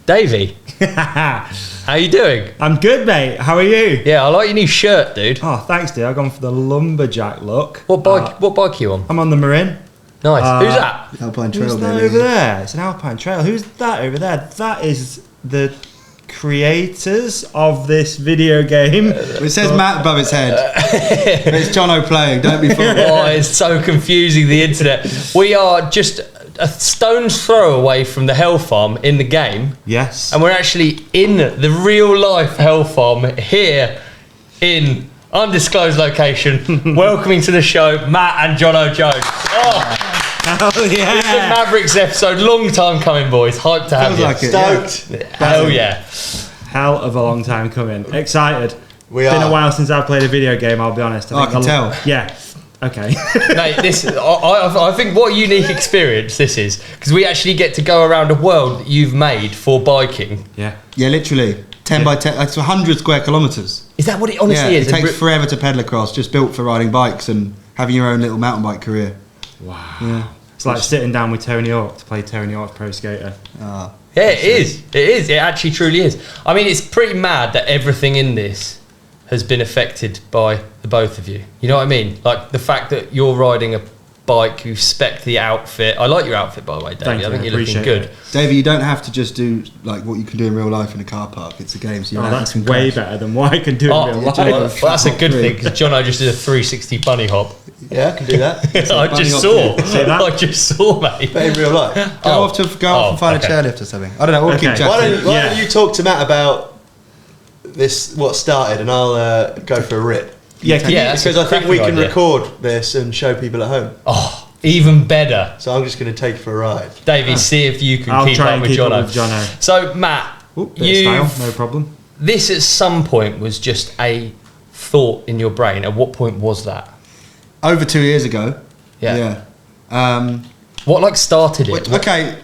Davey, how you doing? I'm good, mate. How are you? Yeah, I like your new shirt, dude. Oh, thanks, dude. I've gone for the lumberjack look. What bike? What bike are you on? I'm on the Marin. Nice. Who's that? Alpine Trail, Who's that over there? It's an Alpine Trail. Who's that over there? That is the creators of this video game. It says Matt above its head. But it's Jono playing. Don't be fooled. Oh, it's so confusing, the internet. We are just a stone's throw away from the HELFARM in the game. Yes. And we're actually in the real life HELFARM here in undisclosed location. Welcoming to the show, Matt and Jono Jones. Oh, hell yeah. it's a MAVRIX episode. Long time coming, boys. Hyped to have Feels you. like it, Stoked. yeah. Hell yeah. Hell of a long time coming. Excited. We It's been are. a while since I've played a video game, I'll be honest. I can tell. Yeah. Okay. Mate, I think what a unique experience this is, because we actually get to go around a world that you've made for biking. Yeah. Yeah, literally. 10 by 10. It's 100 square kilometres. Is that what it honestly Yeah, is? it takes forever to pedal across. Just built for riding bikes and having your own little mountain bike career. Wow. Yeah. It's like sitting down with Tony Hawk to play Tony Hawk Pro Skater. Ah. Yeah, it is. It is. It actually truly is. I mean, it's pretty mad that everything in this has been affected by the both of you. You know what I mean? Like the fact that you're riding a bike, you spec the outfit. I like your outfit, by the way, Davey. Thank you, I think you're appreciate looking good. it. Davey, you don't have to just do like what you can do in real life in a car park. It's a game, so you Oh, don't have that's to way crash. better than what I can do Oh, in real well, life. that's a good Through. thing, because Jono just did a 360 bunny hop. Yeah, I can do that. I bunny just hop saw. too. See that? I just saw, mate. But in real life. Go off and find okay. a chairlift or something. I don't know. We'll Okay. keep chatting. Why Yeah. don't you talk to Matt about this, what started, and I'll go for a rip. Yeah, Yeah, that's Because a I think we cracking can idea. record this and show people at home. Oh, even better. So I'm just going to take you for a ride. Davey, see if you can I'll keep try up and with keep up Jono. with Jono. So, Matt, Ooh, bit you of style, no problem. this at some point was just a thought in your brain. At what point was that? Over 2 years ago. Yeah. Yeah. What like started it? Which, okay,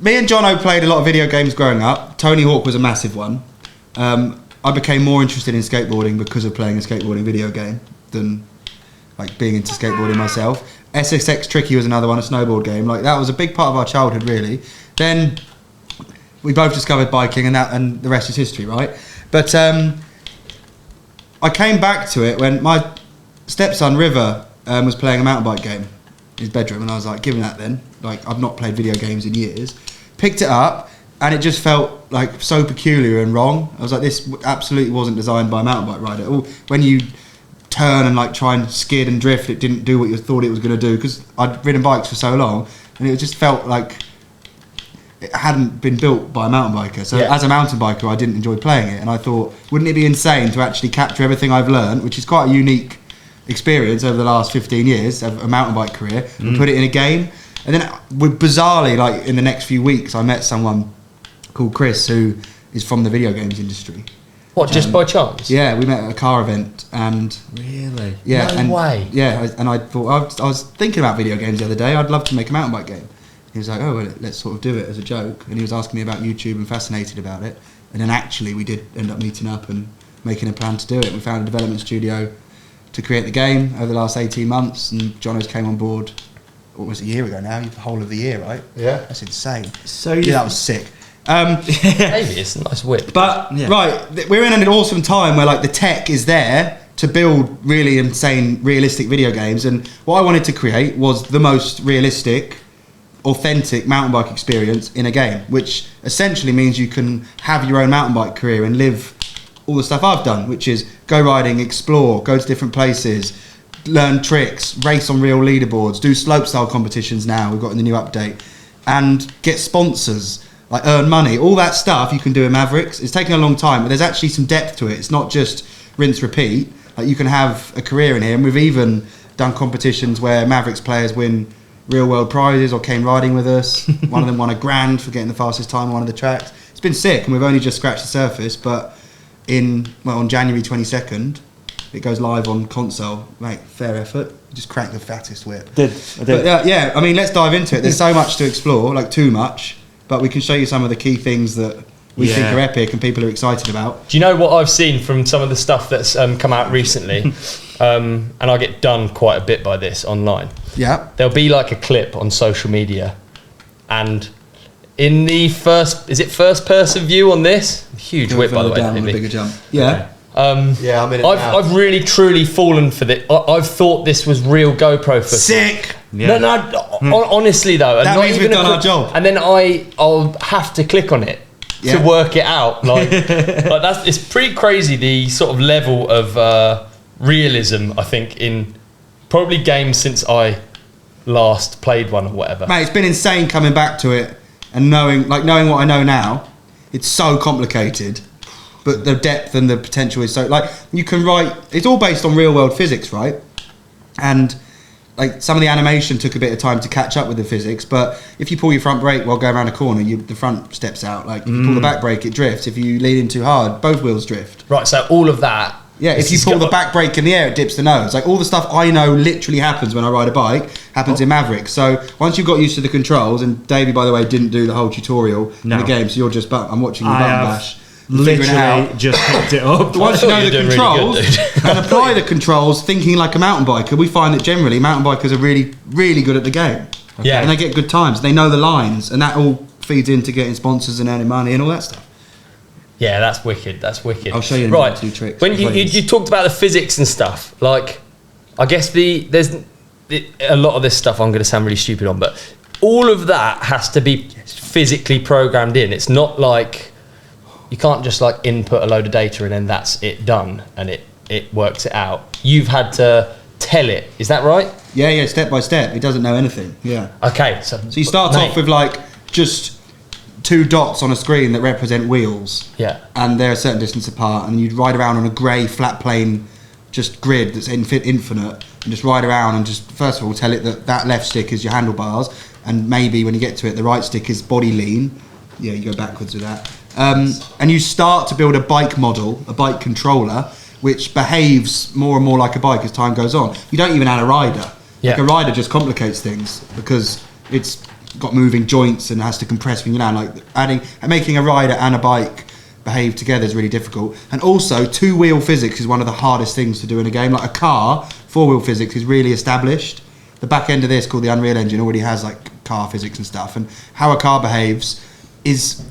me and Jono played a lot of video games growing up. Tony Hawk was a massive one. I became more interested in skateboarding because of playing a skateboarding video game than like being into skateboarding myself. SSX Tricky was another one, a snowboard game. Like that was a big part of our childhood, really. Then we both discovered biking, and the rest is history, right? But I came back to it when my stepson River was playing a mountain bike game in his bedroom, and I was like, give me that then. Like I've not played video games in years. Picked it up, and it just felt like so peculiar and wrong. I was like, this absolutely wasn't designed by a mountain bike rider. When you turn and like try and skid and drift, it didn't do what you thought it was going to do, because I'd ridden bikes for so long, and it just felt like it hadn't been built by a mountain biker. So Yeah. as a mountain biker, I didn't enjoy playing it, and I thought, wouldn't it be insane to actually capture everything I've learned, which is quite a unique experience over the last 15 years of a mountain bike career, and put it in a game. And then bizarrely, like in the next few weeks, I met someone called Chris who is from the video games industry. What, just by chance? Yeah, we met at a car event, and Really? yeah, No and way. Yeah, and I thought I was thinking about video games the other day. I'd love to make a mountain bike game. He was like, "Oh, well, let's sort of do it as a joke." And he was asking me about YouTube and fascinated about it. And then actually, we did end up meeting up and making a plan to do it. We found a development studio to create the game over the last 18 months, and Jono's came on board. What was it, a year ago now? The whole of the year, right? Yeah. That's insane. So Yeah, you that was sick. Maybe it's a nice whip. But Yeah. right, we're in an awesome time where like the tech is there to build really insane, realistic video games, and what I wanted to create was the most realistic, authentic mountain bike experience in a game, which essentially means you can have your own mountain bike career and live all the stuff I've done, which is go riding, explore, go to different places, learn tricks, race on real leaderboards, do slopestyle competitions now, we've got in the new update, and get sponsors, like earn money. All that stuff you can do in MAVRIX. It's taken a long time, but there's actually some depth to it. It's not just rinse, repeat. Like you can have a career in here, and we've even done competitions where MAVRIX players win real world prizes or came riding with us. One of them won $1,000 for getting the fastest time on one of the tracks. It's been sick, and we've only just scratched the surface, but on January 22nd, it goes live on console. Mate, fair effort. Just cranked the fattest whip. I did. But yeah, I mean, let's dive into it. There's so much to explore, like too much, but we can show you some of the key things that we think are epic and people are excited about. Do you know what I've seen from some of the stuff that's come out recently? And I get done quite a bit by this online. Yeah. There'll be like a clip on social media, and in the first person view on this, huge whip by the way, down on a bigger jump. Yeah. Yeah, I'm in it now. I've really truly fallen for this. I've thought this was real GoPro footage. Sick. Yeah. No, honestly though, That means we've done our job. And then I'll have to click on it to work it out. Like it's pretty crazy, the sort of level of realism, I think, in probably games since I last played one or whatever. Mate, it's been insane coming back to it and knowing what I know now. It's so complicated, but the depth and the potential is so, like, you can write, it's all based on real world physics, right? And like some of the animation took a bit of time to catch up with the physics, but if you pull your front brake while going around a corner, the front steps out. Like if you pull the back brake, it drifts. If you lean in too hard, both wheels drift. Right, so all of that. Yeah, if you pull the back brake in the air, it dips the nose. Like all the stuff I know literally happens when I ride a bike happens in MAVRIX. So once you've got used to the controls, and Davey, by the way, didn't do the whole tutorial in the game, so you're just, I'm watching you button bash. Literally just picked it up. Once you know the controls really good, and apply the controls thinking like a mountain biker, we find that generally mountain bikers are really, really good at the game. Yeah. And they get good times. They know the lines, and that all feeds into getting sponsors and earning money and all that stuff. Yeah, that's wicked. That's wicked. I'll show you right. two tricks. When you talked about the physics and stuff, like, I guess there's a lot of this stuff I'm going to sound really stupid on, but all of that has to be physically programmed in. It's not like you can't just like input a load of data and then that's it done and it works it out. You've had to tell it. Is that right? Yeah, step by step. It doesn't know anything. Yeah. Okay. So you start off with like just 2 dots on a screen that represent wheels. Yeah. And they're a certain distance apart, and you'd ride around on a grey flat plane just grid that's infinite, and just ride around and just first of all tell it that left stick is your handlebars, and maybe when you get to it the right stick is body lean. Yeah, you go backwards with that. And you start to build a bike model, a bike controller, which behaves more and more like a bike as time goes on. You don't even add a rider. Yeah. Like a rider just complicates things because it's got moving joints and has to compress when you land. Like making a rider and a bike behave together is really difficult. And also 2-wheel physics is one of the hardest things to do in a game. Like a car, 4-wheel physics is really established. The back end of this, called the Unreal Engine, already has like car physics and stuff, and how a car behaves is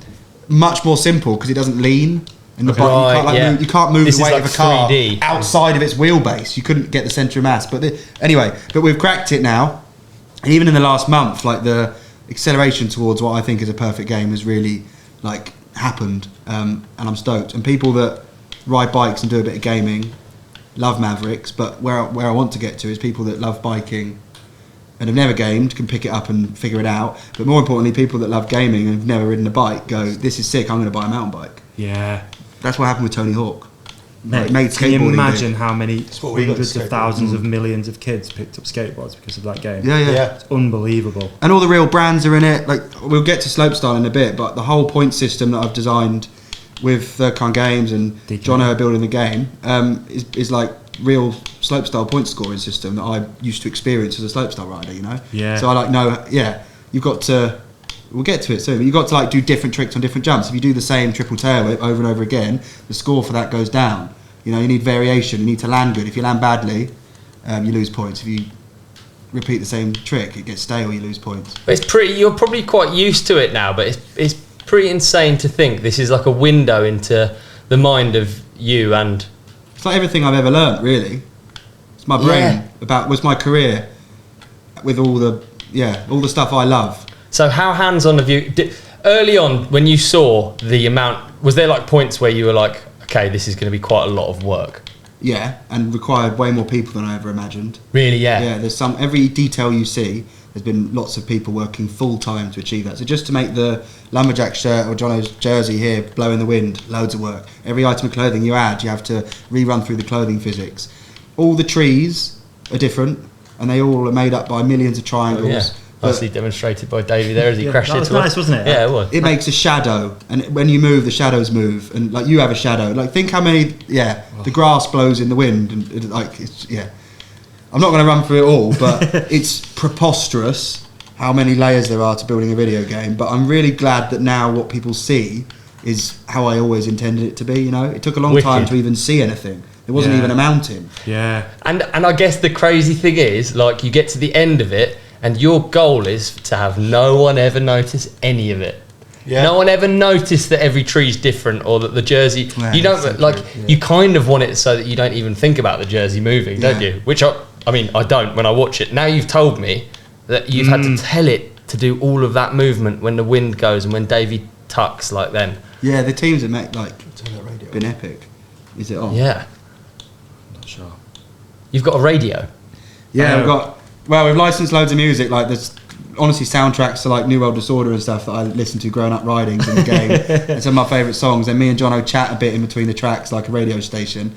much more simple because it doesn't lean. And the bike, you can't move this the weight like of a car 3D. outside of its wheelbase. You couldn't get the centre of mass. But we've cracked it now. Even in the last month, like the acceleration towards what I think is a perfect game has really like happened, and I'm stoked. And people that ride bikes and do a bit of gaming love MAVRIX, but where I want to get to is people that love biking and have never gamed can pick it up and figure it out. But more importantly, people that love gaming and have never ridden a bike go, this is sick, I'm going to buy a mountain bike. Yeah. That's what happened with Tony Hawk. Mate, can you imagine how many what we got hundreds of thousands of millions of kids picked up skateboards because of that game? Yeah. It's unbelievable. And all the real brands are in it. Like, we'll get to Slopestyle in a bit, but the whole point system that I've designed with Third Kind Games and Jono building the game is like real Slopestyle point scoring system that I used to experience as a Slopestyle rider, you know? Yeah. So you've got to, we'll get to it soon, but you've got to like do different tricks on different jumps. If you do the same triple tail whip over and over again, the score for that goes down. You know, you need variation, you need to land good. If you land badly, you lose points. If you repeat the same trick, it gets stale, you lose points. But you're probably quite used to it now, but it's pretty insane to think this is like a window into the mind of you, and it's like everything I've ever learnt, really. It's my brain was my career with all the stuff I love. So how hands-on have you... Early on, when you saw the amount... Was there like points where you were like, okay, this is going to be quite a lot of work? Yeah, and required way more people than I ever imagined. Really, yeah? Yeah, every detail you see, there's been lots of people working full-time to achieve that. So just to make the lumberjack shirt or Jono's jersey here blow in the wind, loads of work. Every item of clothing you add, you have to rerun through the clothing physics. All the trees are different, and they all are made up by millions of triangles. Oh, yeah. Nicely demonstrated by Davey there as he crashed that was into nice, wasn't it? Yeah, it was. It makes a shadow, and when you move, the shadows move, and like you have a shadow. Like think how many, the grass blows in the wind, and I'm not going to run through it all, but it's preposterous how many layers there are to building a video game. But I'm really glad that now what people see is how I always intended it to be. You know, it took a long Wicked. time to even see anything. There wasn't Yeah. even a mountain. Yeah. And I guess the crazy thing is, like, you get to the end of it, and your goal is to have no one ever notice any of it. Yeah. No one ever noticed that every tree's different, or that the jersey. Yeah, you don't so like. true, yeah. You kind of want it so that you don't even think about the jersey moving, don't Yeah. you? Which I mean, I don't when I watch it. Now you've told me that you've had to tell it to do all of that movement when the wind goes and when Davey tucks like then. Yeah, the teams have made, like, Turn that radio been epic. Is it on? Yeah, Not sure. you've got a radio. Yeah, Oh. we've licensed loads of music. Like, there's honestly soundtracks to like New World Disorder and stuff that I listen to growing up riding in the game. It's some of my favourite songs. And me and Jono chat a bit in between the tracks, like a radio station.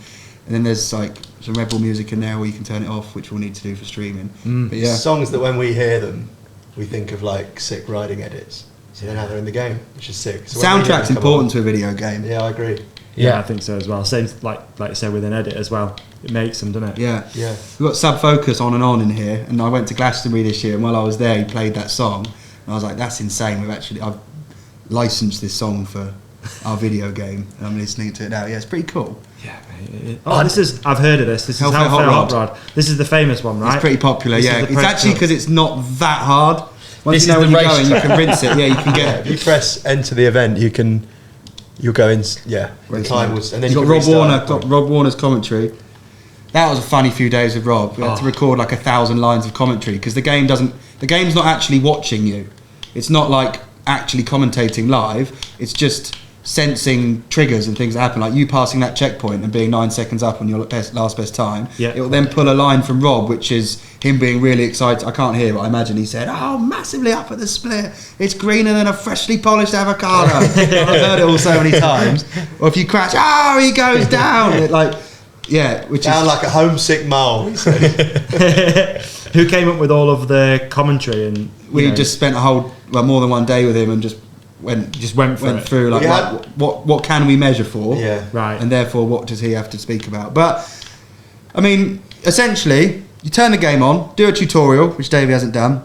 And then there's like some Red Bull music in there where you can turn it off, which we'll need to do for streaming. But yeah, Songs that when we hear them, we think of like sick riding edits. So then now they're in the game, which is sick. So when we hear soundtrack's them come important on- to a video game. Yeah, I agree. Yeah, I think so as well. Same like you said with an edit as well. It makes them, doesn't it? Yeah. Yeah. We've got Sub Focus on and on in here, and I went to Glastonbury this year, and while I was there, he played that song, and I was like, "That's insane." I've licensed this song for our video game, and I'm listening to it now. Yeah, it's pretty cool. Yeah, mate. I've heard of this. This is Hellfire Hellfire Hot Hot Rod. This is the famous one, right? It's pretty popular. This is Yeah, the it's actually because it's not that hard. Once This you know is where the you're going, you racetrack. can rinse it. Yeah, you can Yeah, get. if you press enter the event, you'll go in. Yeah, the time was, and then You've you got can Rob restart. Warner. Got Rob Warner's commentary. That was a funny few days with Rob. We had to record like 1,000 lines of commentary because the game's not actually watching you. It's not like actually commentating live. It's just sensing triggers and things that happen, like you passing that checkpoint and being 9 seconds up on your last best time. Yeah. It will then pull a line from Rob, which is him being really excited. I can't hear, but I imagine he said, "Oh, massively up at the split. It's greener than a freshly polished avocado." I've heard it all so many times. Or if you crash, "Oh, he goes down." Which Down is like a homesick mole. He said. Who came up with all of the commentary and we just spent more than one day with him and just went went through like We had- what can we measure for, Yeah. Right. and therefore what does he have to speak about. But I mean, essentially, you turn the game on, do a tutorial, which Davey hasn't done,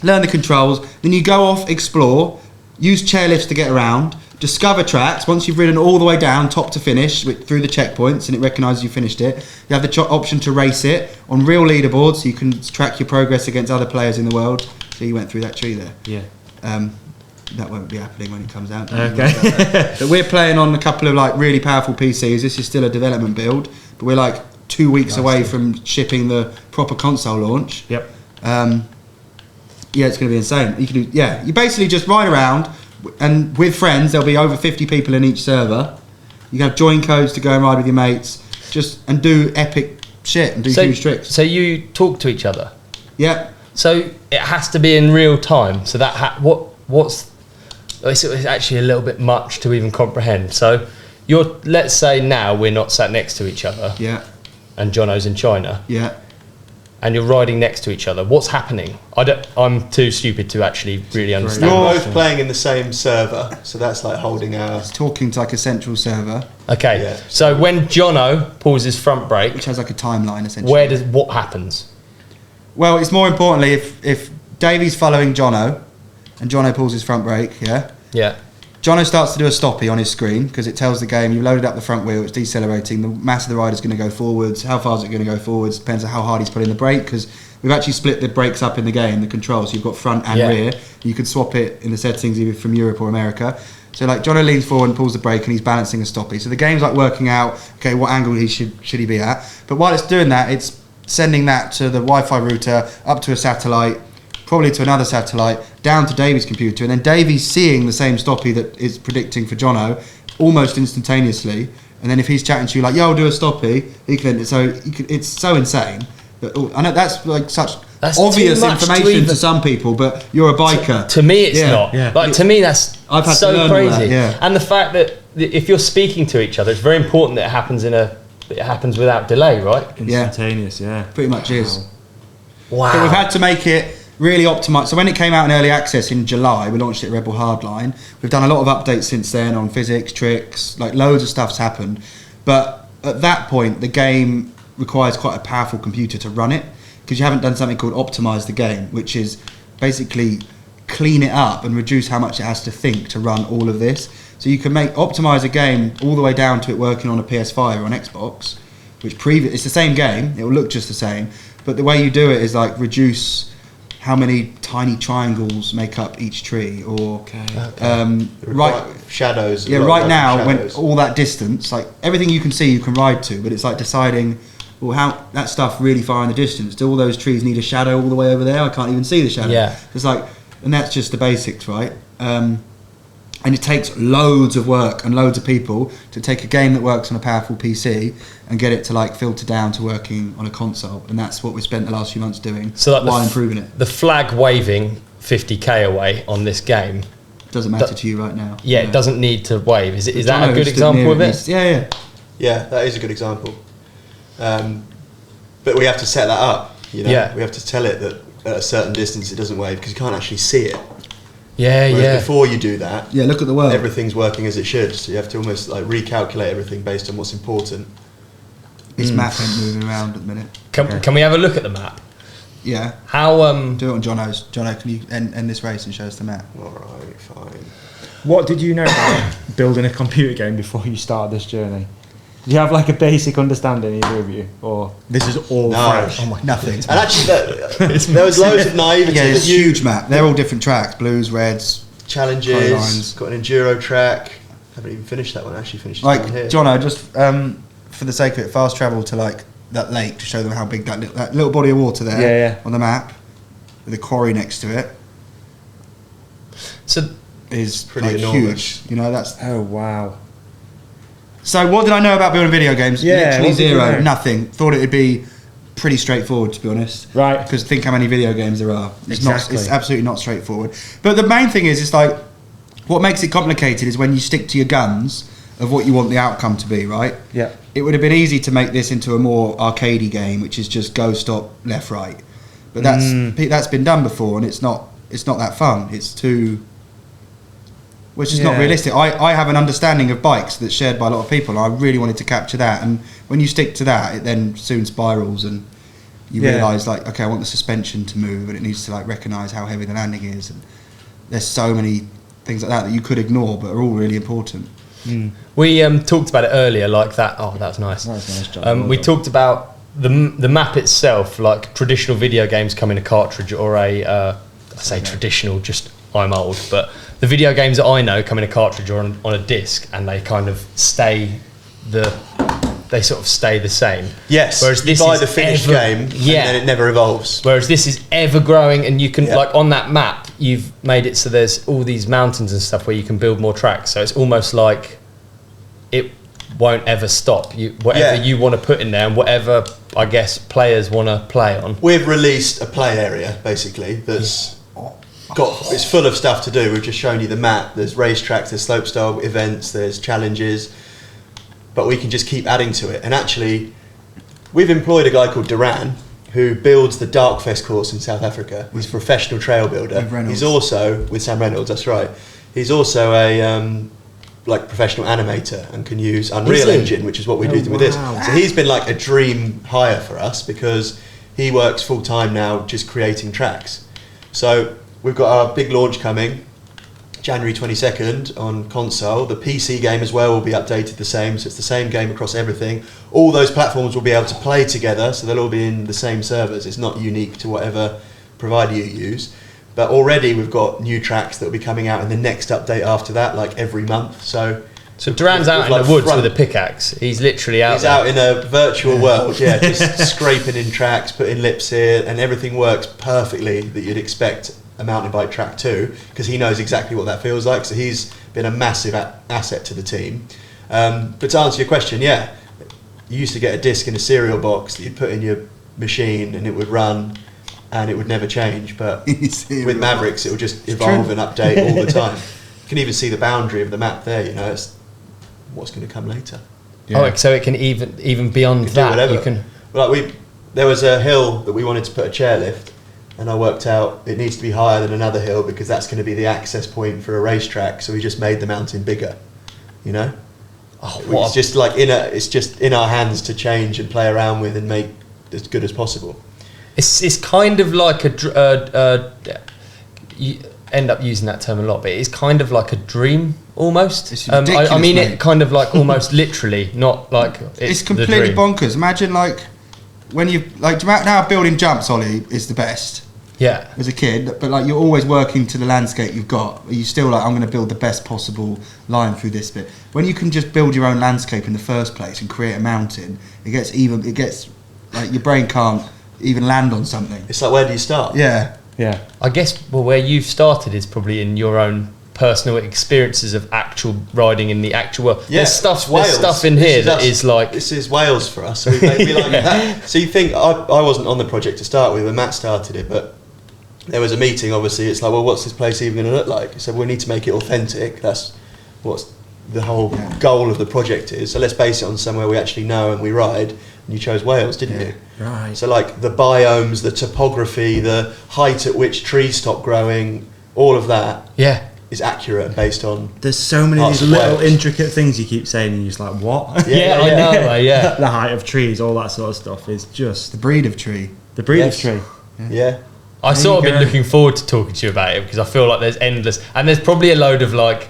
learn the controls, then you go off, explore, use chairlifts to get around, discover tracks. Once you've ridden all the way down, top to finish, through the checkpoints, and it recognises you finished it, you have the option to race it on real leaderboards, so you can track your progress against other players in the world. So you went through that tree there. Yeah. That won't be happening when it comes out. Okay. But we're playing on a couple of like really powerful PCs. This is still a development build, but we're like 2 weeks away from shipping the proper console launch. Yep. Yeah, it's going to be insane. You can do, you basically just ride around, and with friends, there'll be over 50 people in each server. You can have join codes to go and ride with your mates, and do epic shit and do huge tricks. So you talk to each other. Yeah. So it has to be in real time. So that it's actually a little bit much to even comprehend. So let's say now we're not sat next to each other, Yeah. and Jono's in China, Yeah. and you're riding next to each other. What's happening? I'm too stupid to actually really understand. We're that. both playing in the same server, so that's like holding our. It's talking to like a central server, Okay. Yeah. So when Jono pulls his front brake, which has like a timeline essentially. what happens? Well, it's more importantly if Davey's following Jono, and Jono pulls his front brake, yeah. Yeah. Jono starts to do a stoppie on his screen because it tells the game you've loaded up the front wheel, it's decelerating, the mass of the rider's going to go forwards, how far is it going to go forwards, depends on how hard he's putting the brake, because we've actually split the brakes up in the game, the controls, you've got front and rear, you can swap it in the settings either from Europe or America. So like Jono leans forward and pulls the brake and he's balancing a stoppie, so the game's like working out, okay, what angle should he be at, but while it's doing that, it's sending that to the Wi-Fi router, up to a satellite, probably to another satellite, down to Davey's computer, and then Davey's seeing the same stoppie that is predicting for Jono almost instantaneously, and then if he's chatting to you like, "Yo, I'll do a stoppie," it's so insane. I know that's like such That's obvious too much to information even- to some people, but you're a biker. To me, it's Yeah. not. Yeah. Like to me, that's I've had to so learn all crazy. that, yeah. And the fact that if you're speaking to each other, it's very important that it happens without delay, right? Instantaneous, yeah. Pretty much is. Wow. But we've had to make it really optimised. So when it came out in early access in July, we launched it at Red Bull Hardline. We've done a lot of updates since then on physics, tricks, like loads of stuff's happened. But at that point, the game requires quite a powerful computer to run it, because you haven't done something called optimise the game, which is basically clean it up and reduce how much it has to think to run all of this. So you can optimize a game all the way down to it working on a PS5 or an Xbox, which it's the same game. It will look just the same, but the way you do it is like reduce how many tiny triangles make up each tree, or right shadows. Yeah, right now when all that distance, like everything you can see, you can ride to, but it's like deciding, well, how that stuff really far in the distance. Do all those trees need a shadow all the way over there? I can't even see the shadow. Yeah, it's like, and that's just the basics, right? And it takes loads of work and loads of people to take a game that works on a powerful PC and get it to like filter down to working on a console. And that's what we spent the last few months doing, so like while improving it. The flag waving 50k away on this game doesn't matter to you right now. Yeah, it doesn't need to wave. Is that a good example of it? Yeah. Yeah, that is a good example. But we have to set that up. You know, we have to tell it that at a certain distance it doesn't wave because you can't actually see it. Whereas before you do that, look at the world. Everything's working as it should. So you have to almost like recalculate everything based on what's important. This map ain't moving around at the minute. Can we have a look at the map? Yeah. How do it on Jono's. Jono, can you end this race and show us the map? Alright, fine. What did you know about building a computer game before you started this journey? Do you have like a basic understanding, either of you, or this is all fresh? Oh my, nothing. And actually, there was loads of naivety. Yeah, it's a huge map. They're all different tracks: blues, reds, challenges. Hardlines. Got an enduro track. Haven't even finished that one. Actually, finished like here. Jono, just for the sake of it, fast travel to like that lake to show them how big that little body of water there on the map with a quarry next to it. So is pretty like enormous. Huge. You know, that's wow. So what did I know about building video games? Yeah, literally what did you zero, know? Nothing. Thought it would be pretty straightforward, to be honest. Right. Because think how many video games there are. It's Exactly. It's absolutely not straightforward. But the main thing is, it's like, what makes it complicated is when you stick to your guns of what you want the outcome to be, right? Yeah. It would have been easy to make this into a more arcadey game, which is just go, stop, left, right. But that's been done before, and it's not that fun. It's too... Which is not realistic. I have an understanding of bikes that's shared by a lot of people, and I really wanted to capture that. And when you stick to that, it then soon spirals, and you realise, like, okay, I want the suspension to move, and it needs to like recognise how heavy the landing is. And there's so many things like that you could ignore, but are all really important. we talked about it earlier, like that. Oh, that's nice. That's nice, John. We talked about the map itself, like traditional video games come in a cartridge or a. I say traditional, just I'm old, but the video games that I know come in a cartridge or on a disc, and they kind of stay they sort of stay the same. Yes. Whereas this you buy is the finished game, and then it never evolves. Whereas this is ever growing, and you can like on that map, you've made it so there's all these mountains and stuff where you can build more tracks. So it's almost like it won't ever stop. Whatever you want to put in there, and whatever I guess players want to play on. We've released a play area basically that's it's full of stuff to do. We've just shown you the map. There's racetracks, there's slopestyle events, there's challenges, but we can just keep adding to it. And actually, we've employed a guy called Duran who builds the Darkfest course in South Africa. He's a professional trail builder. He's also with Sam Reynolds. That's right. He's also a like professional animator and can use Unreal Engine, which is what we do with this. So he's been like a dream hire for us because he works full time now just creating tracks. So we've got our big launch coming, January 22nd on console. The PC game as well will be updated the same, so it's the same game across everything. All those platforms will be able to play together, so they'll all be in the same servers. It's not unique to whatever provider you use. But already we've got new tracks that will be coming out in the next update after that, like every month. So Duran's out in the woods with a pickaxe. He's literally out there. He's out in a virtual world, just scraping in tracks, putting lips here, and everything works perfectly that you'd expect a mountain bike track too, because he knows exactly what that feels like. So he's been a massive asset to the team. But to answer your question, you used to get a disc in a cereal box that you'd put in your machine and it would run and it would never change. But with MAVRIX, it will just evolve and update all the time. You can even see the boundary of the map there. You know, it's what's going to come later. Oh, so it can even beyond that. You can. Like there was a hill that we wanted to put a chairlift. And I worked out it needs to be higher than another hill because that's going to be the access point for a racetrack. So we just made the mountain bigger, you know. It's just like it's just in our hands to change and play around with and make as good as possible. It's kind of like you end up using that term a lot, but it's kind of like a dream almost. It's I ridiculous, mean mate. it kind of like almost literally, not like It's the completely dream. bonkers. Imagine like when you like do you know how building jumps, Ollie, is the best Yeah. as a kid, but like you're always working to the landscape you've got. Are you still like, I'm going to build the best possible line through this bit? When you can just build your own landscape in the first place and create a mountain, it gets like your brain can't even land on something. It's like, where do you start? Yeah. Yeah. I guess where you've started is probably in your own personal experiences of actual riding in the actual world. Yeah, There's it's Wales. stuff in here This that us. is like This is Wales for us. So we like that. So you think I wasn't on the project to start with when Matt started it, but there was a meeting. Obviously, it's like, well, what's this place even going to look like? So we need to make it authentic. That's what's the whole goal of the project is. So let's base it on somewhere we actually know and we ride. And you chose Wales, didn't you? Right. So like the biomes, the topography, the height at which trees stop growing, all of that yeah. is accurate and based on. There's so many of Parts these of little Wales. intricate things you keep saying, and you're just like, what? Yeah, I know. Yeah. The height of trees, all that sort of stuff is just The breed of tree. the breed Yes. of tree. Yeah. I There sort of you been go. looking forward to talking to you about it because I feel like there's endless, and there's probably a load of like,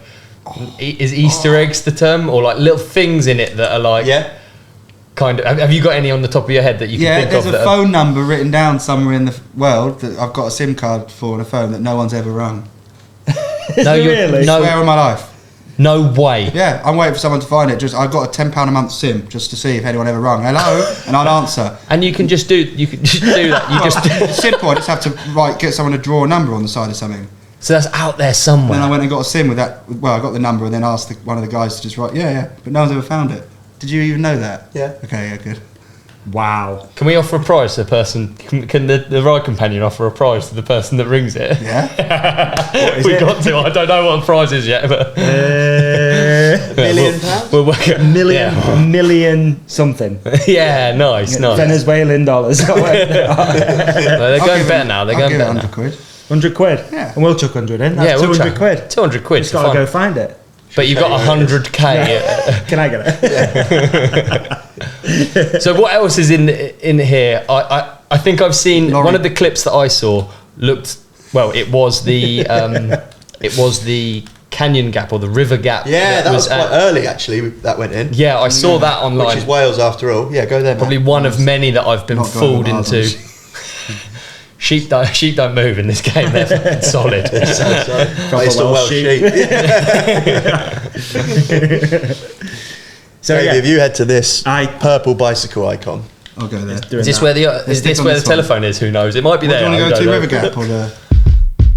is Easter eggs the term, or like little things in it that are like, Yeah. kind of. Have you got any on the top of your head that you can Yeah, think there's of? a that are- phone number written down somewhere in the world that I've got a SIM card for on a phone that no one's ever rung. No, it you're- really? no, Swear on my life. no way. Yeah, I'm waiting for someone to find it. Just I've got a £10 a month SIM just to see if anyone ever rung. Hello, and I'd answer. And you can just do that. You just It's simple. I just have to get someone to draw a number on the side of something. so that's out there Then I somewhere. went and got a SIM with that. Well, I got the number and then asked one of the guys to just write. Yeah, but no one's ever found it. Did you even know that? Yeah. Okay, yeah, good. Wow. Can we offer a prize to the person? Can the ride companion offer a prize to the person that rings it? Yeah. We got to. I don't know what the prize is yet, but £1 million? we'll work it. Million something. Yeah, nice. Venezuelan dollars. Well, they're I'll going give better him- now. They're I'll going give it better 100 now. quid. 100 quid. Yeah. And we'll chuck 100 in. That's Yeah, we'll 200 try. quid. 200 quid. Just got to go find it. But you've got 100k. Can I get it? So what else is in here? I think I've seen Laurie. one of the clips that I saw looked well. It was the canyon gap or the river gap. Yeah, that was quite at- early actually. That went in. Yeah, I saw that online. Which is Wales after all. Yeah, go there. Probably Matt. one of many that I've been Not going fooled to into. Marbles. Sheep don't move in this game. They're fucking solid. Based on Welsh Welsh sheep. sheep. So Davey, yeah, if you head to this I- purple bicycle icon, I'll go there. doing Is this that. where the Let's is this stick on where the this one. telephone is? Who knows? It might be What, there. do you I want to go don't to know. River Gap or the?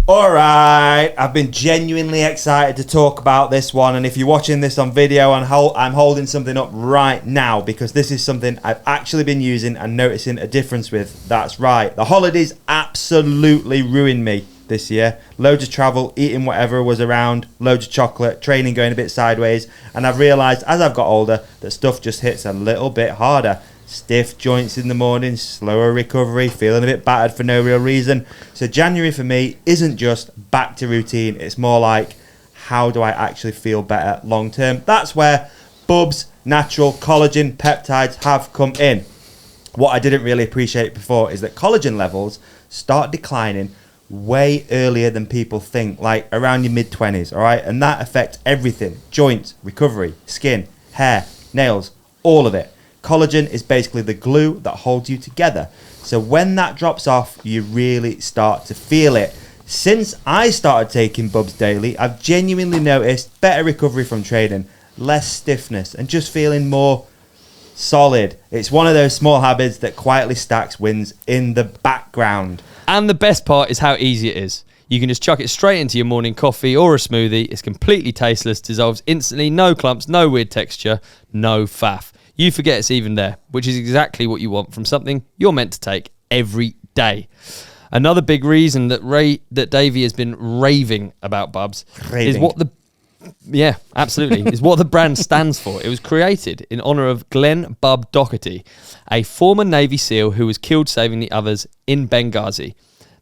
All right, I've been genuinely excited to talk about this one, and if you're watching this on video, I'm holding something up right now because this is something I've actually been using and noticing a difference with. That's right, the holidays absolutely ruined me this year. Loads of travel, eating whatever was around, loads of chocolate, training going a bit sideways, and I've realised as I've got older that stuff just hits a little bit harder. Stiff joints in the morning, slower recovery, feeling a bit battered for no real reason. So January for me isn't just back to routine, it's more like how do I actually feel better long term. That's where Bubs Natural collagen peptides have come in. What I didn't really appreciate before is that collagen levels start declining way earlier than people think, like around your mid-20s, all right? And that affects everything: joints, recovery, skin, hair, nails, all of it. Collagen is basically the glue that holds you together. So when that drops off, you really start to feel it. Since I started taking Bubs daily, I've genuinely noticed better recovery from training, less stiffness, and just feeling more solid. It's one of those small habits that quietly stacks wins in the background. And the best part is how easy it is. You can just chuck it straight into your morning coffee or a smoothie. It's completely tasteless, dissolves instantly, no clumps, no weird texture, no faff. You forget it's even there, which is exactly what you want from something you're meant to take every day. Another big reason that Davey has been raving about Bubs is what the is what the brand stands for. It was created in honour of Glenn Bub Doherty, a former Navy SEAL who was killed saving the others in Benghazi.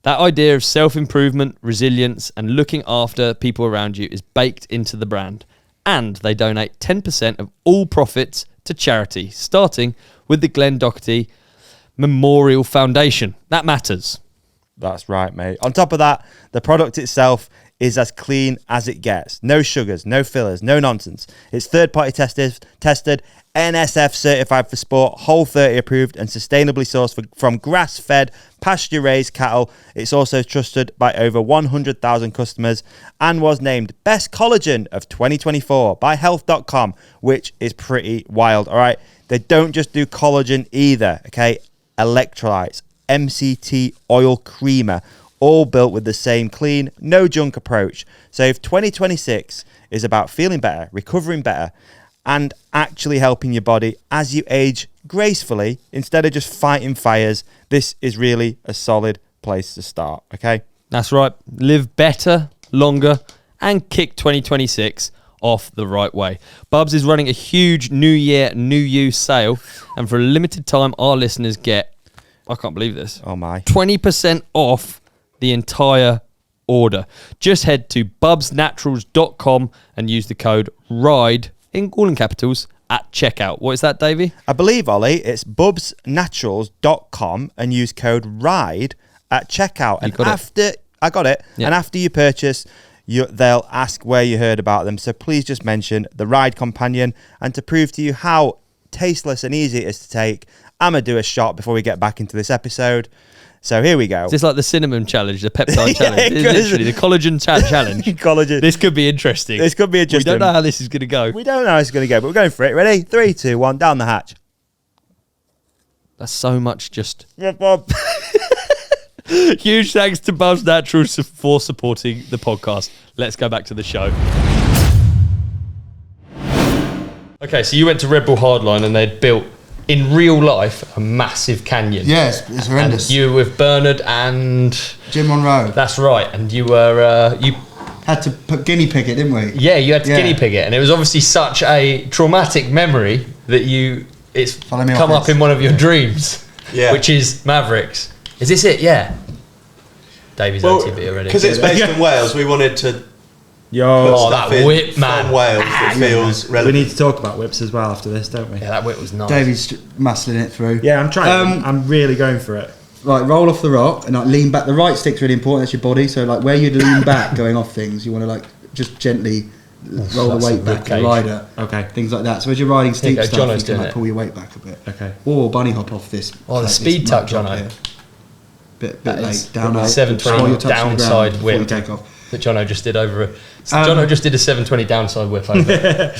That idea of self-improvement, resilience, and looking after people around you is baked into the brand. And they donate 10% of all profits to charity, starting with the Glenn Doherty Memorial Foundation. That matters. That's right, mate. On top of that, the product itself is as clean as it gets. No sugars, no fillers, no nonsense. It's third-party tested, NSF certified for sport, Whole30 approved, and sustainably sourced from grass-fed, pasture-raised cattle. It's also trusted by over 100,000 customers and was named Best Collagen of 2024 by Health.com, which is pretty wild, all right? They don't just do collagen either, okay? Electrolytes, MCT oil creamer, all built with the same clean, no junk approach. So if 2026 is about feeling better, recovering better, and actually helping your body as you age gracefully instead of just fighting fires, this is really a solid place to start, okay? That's right. Live better, longer, and kick 2026 off the right way. Bubs is running a huge New Year, New You sale, and for a limited time, our listeners get, I can't believe this, Oh my. 20% off the entire order. Just head to bubsnaturals.com and use the code RIDE in all in capitals at checkout. What is that, Davey? I believe, Ollie, it's bubsnaturals.com and use code RIDE at checkout. And I got it. Yeah. And after you purchase, they'll ask where you heard about them. So please just mention the Ride Companion. And to prove to you how tasteless and easy it is to take, I'm going to do a shot before we get back into this episode. So here we go. Is this like the cinnamon challenge, the peptide challenge? it It's literally the collagen challenge. Collagen. This could be interesting. This could be We interesting. don't know how this is going to go. We don't know how it's going to go, but we're going for it. Ready? 3, 2, 1, down the hatch. That's so much just... Yeah, Bob. Huge thanks to Bubs Naturals for supporting the podcast. Let's go back to the show. Okay, so you went to Red Bull Hardline and they'd built, in real life, a massive canyon. Yes, it's horrendous. And you were with Bernard and... Jim Monroe. That's right. And you were... you Had to put guinea pig it, didn't we? Yeah, you had to Yeah. guinea pig it. And it was obviously such a traumatic memory that it's Follow me come off up this. in one of your dreams, Yeah. which is MAVRIX. Is this it? Yeah. Davey's OTB already. Because it's based in Wales, we wanted to put Oh, stuff that in whip, man. from Wales that feels We relevant. need to talk about whips as well after this, don't we? Yeah, that whip was nice. Davey's muscling it through. Yeah, I'm trying. Um, I'm really going for it. Right, roll off the rock and like lean back. The right stick's really important. That's your body. So like where you lean back, going off things, you want to like just gently roll the that's weight some back to the ribcage. rider. Okay. Things like that. So as you're riding Here you steep go, stuff, Jono's you can doing like it. pull your weight back a bit. Okay. Or bunny hop off this. Oh, the this speed nut tuck, drop Jono. here. Bit That late. is Down low. 720 Slow your touch to the ground downside before you whip. take off. That Jono just did over Jono just did a 720 downside whip over.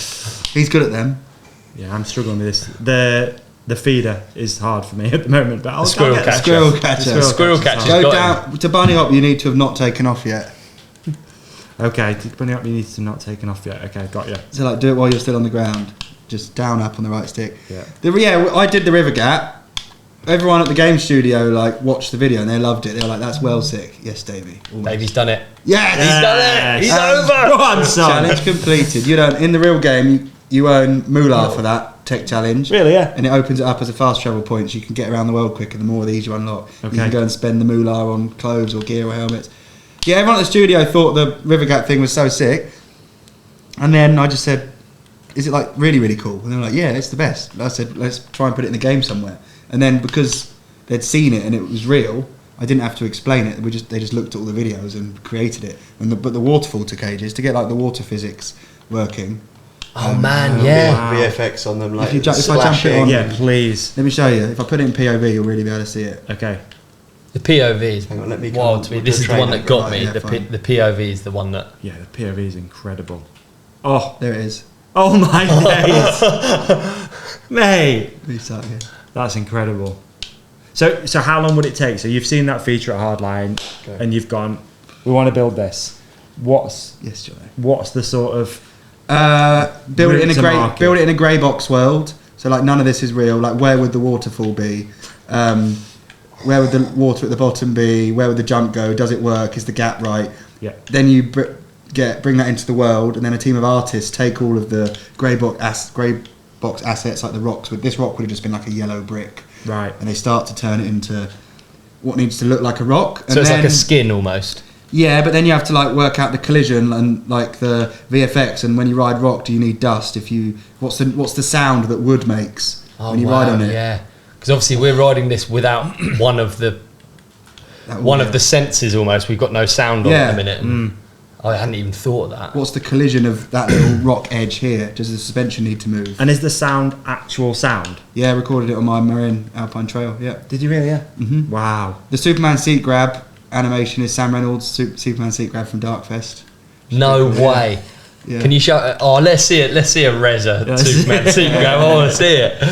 He's good at them. Yeah, I'm struggling with this. The feeder is hard for me at the moment, but I'll squirrel get there. catcher. Squirrel catcher. Squirrel catcher's catcher. hard. Go got down to bunny hop. You need to have not taken off yet. Okay, bunny up. You need to not taken off yet. Okay, got you. So like do it while you're still on the ground. Just down up on the right stick. Yeah. I did the river gap. Everyone at the game studio like watched the video and they loved it. They were like, "That's well sick." Yes, Davey. Davey's done it. Yes. He's done it. He's over. Go on, son. Challenge completed. You don't in the real game. You earn moolah for that tech challenge. Really, yeah. And it opens it up as a fast travel point, so you can get around the world quicker. The more of these you unlock, you Okay. can go and spend the moolah on clothes or gear or helmets. Yeah, everyone at the studio thought the river gap thing was so sick, and then I just said, "Is it like really really cool?" And they were like, "Yeah, it's the best." And I said, "Let's try and put it in the game somewhere." And then because they'd seen it and it was real, I didn't have to explain it. They just looked at all the videos and created it. But the waterfall took ages to get like the water physics working. Oh man, yeah. Wow. VFX on them, like If I jump it splashing. on- Yeah, please. Let me show you. If I put it in POV, you'll really be able to see it. Okay. The POV is Hang on, let me go wild on to me. with This the is the one trainer. that got Right, me. yeah, The fine. POV is the one that. Yeah, the POV is incredible. Oh, There it is. oh my days, mate. Let me start here. That's incredible. So how long would it take? So you've seen that feature at Hardline, Okay. and you've gone, we want to build this. What's Yes, Johnny. the sort of Build it in Route a to grey. market. Build it in a grey box world. So like none of this is real. Like where would the waterfall be? Where would the water at the bottom be? Where would the jump go? Does it work? Is the gap right? Yeah. Then you bring that into the world, and then a team of artists take all of the grey box assets, like the rocks. This rock would have just been like a yellow brick, right? and they start to turn it into what needs to look like a rock. So it's like a skin almost. Yeah, but then you have to like work out the collision and like the VFX. And when you ride rock, do you need dust? What's the sound that wood makes when you ride on it? Yeah, because obviously we're riding this without one of the senses almost. We've got no sound on Yeah. at the minute. And I hadn't even thought of that. What's the collision of that little rock edge here? Does the suspension need to move? And is the sound actual sound? Yeah, I recorded it on my Marin Alpine Trail. Yeah. Did you really? Yeah. Mm-hmm. Wow. The Superman seat grab animation is Sam Reynolds' Superman seat grab from Darkfest. No way. Yeah. Can you show? Oh, let's see it. Let's see a Reza Superman seat grab. I want to see it.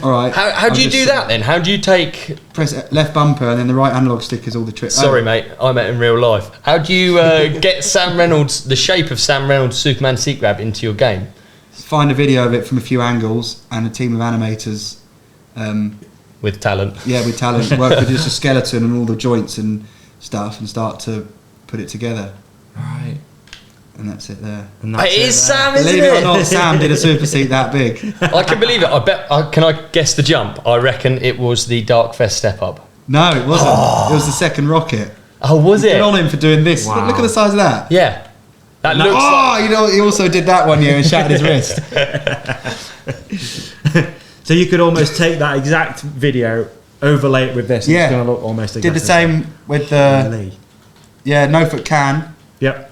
All right. How do you do that then? How do you take? Press left bumper and then the right analog stick is all the tricks. Sorry, mate. I met in real life. How do you get Sam Reynolds, the shape of Sam Reynolds' Superman seat grab into your game? Find a video of it from a few angles and a team of animators. With talent. Yeah, with talent. Work with just a skeleton and all the joints and stuff and start to put it together. Right. And that's it there. And that's It is Sam, isn't Believe it? it or not, Sam did a super seat that big. I can believe it. I bet. Can I guess the jump? I reckon it was the Darkfest step up. No, it wasn't. It was the second rocket. Oh, was it? Good on him for doing this. Wow. Look at the size of that. Yeah. That looks Oh, you know, he also did that one year and shattered his wrist. So you could almost take that exact video, overlay it with this. And Yeah. It's going to look almost exactly Did the same with the no foot can. Yep.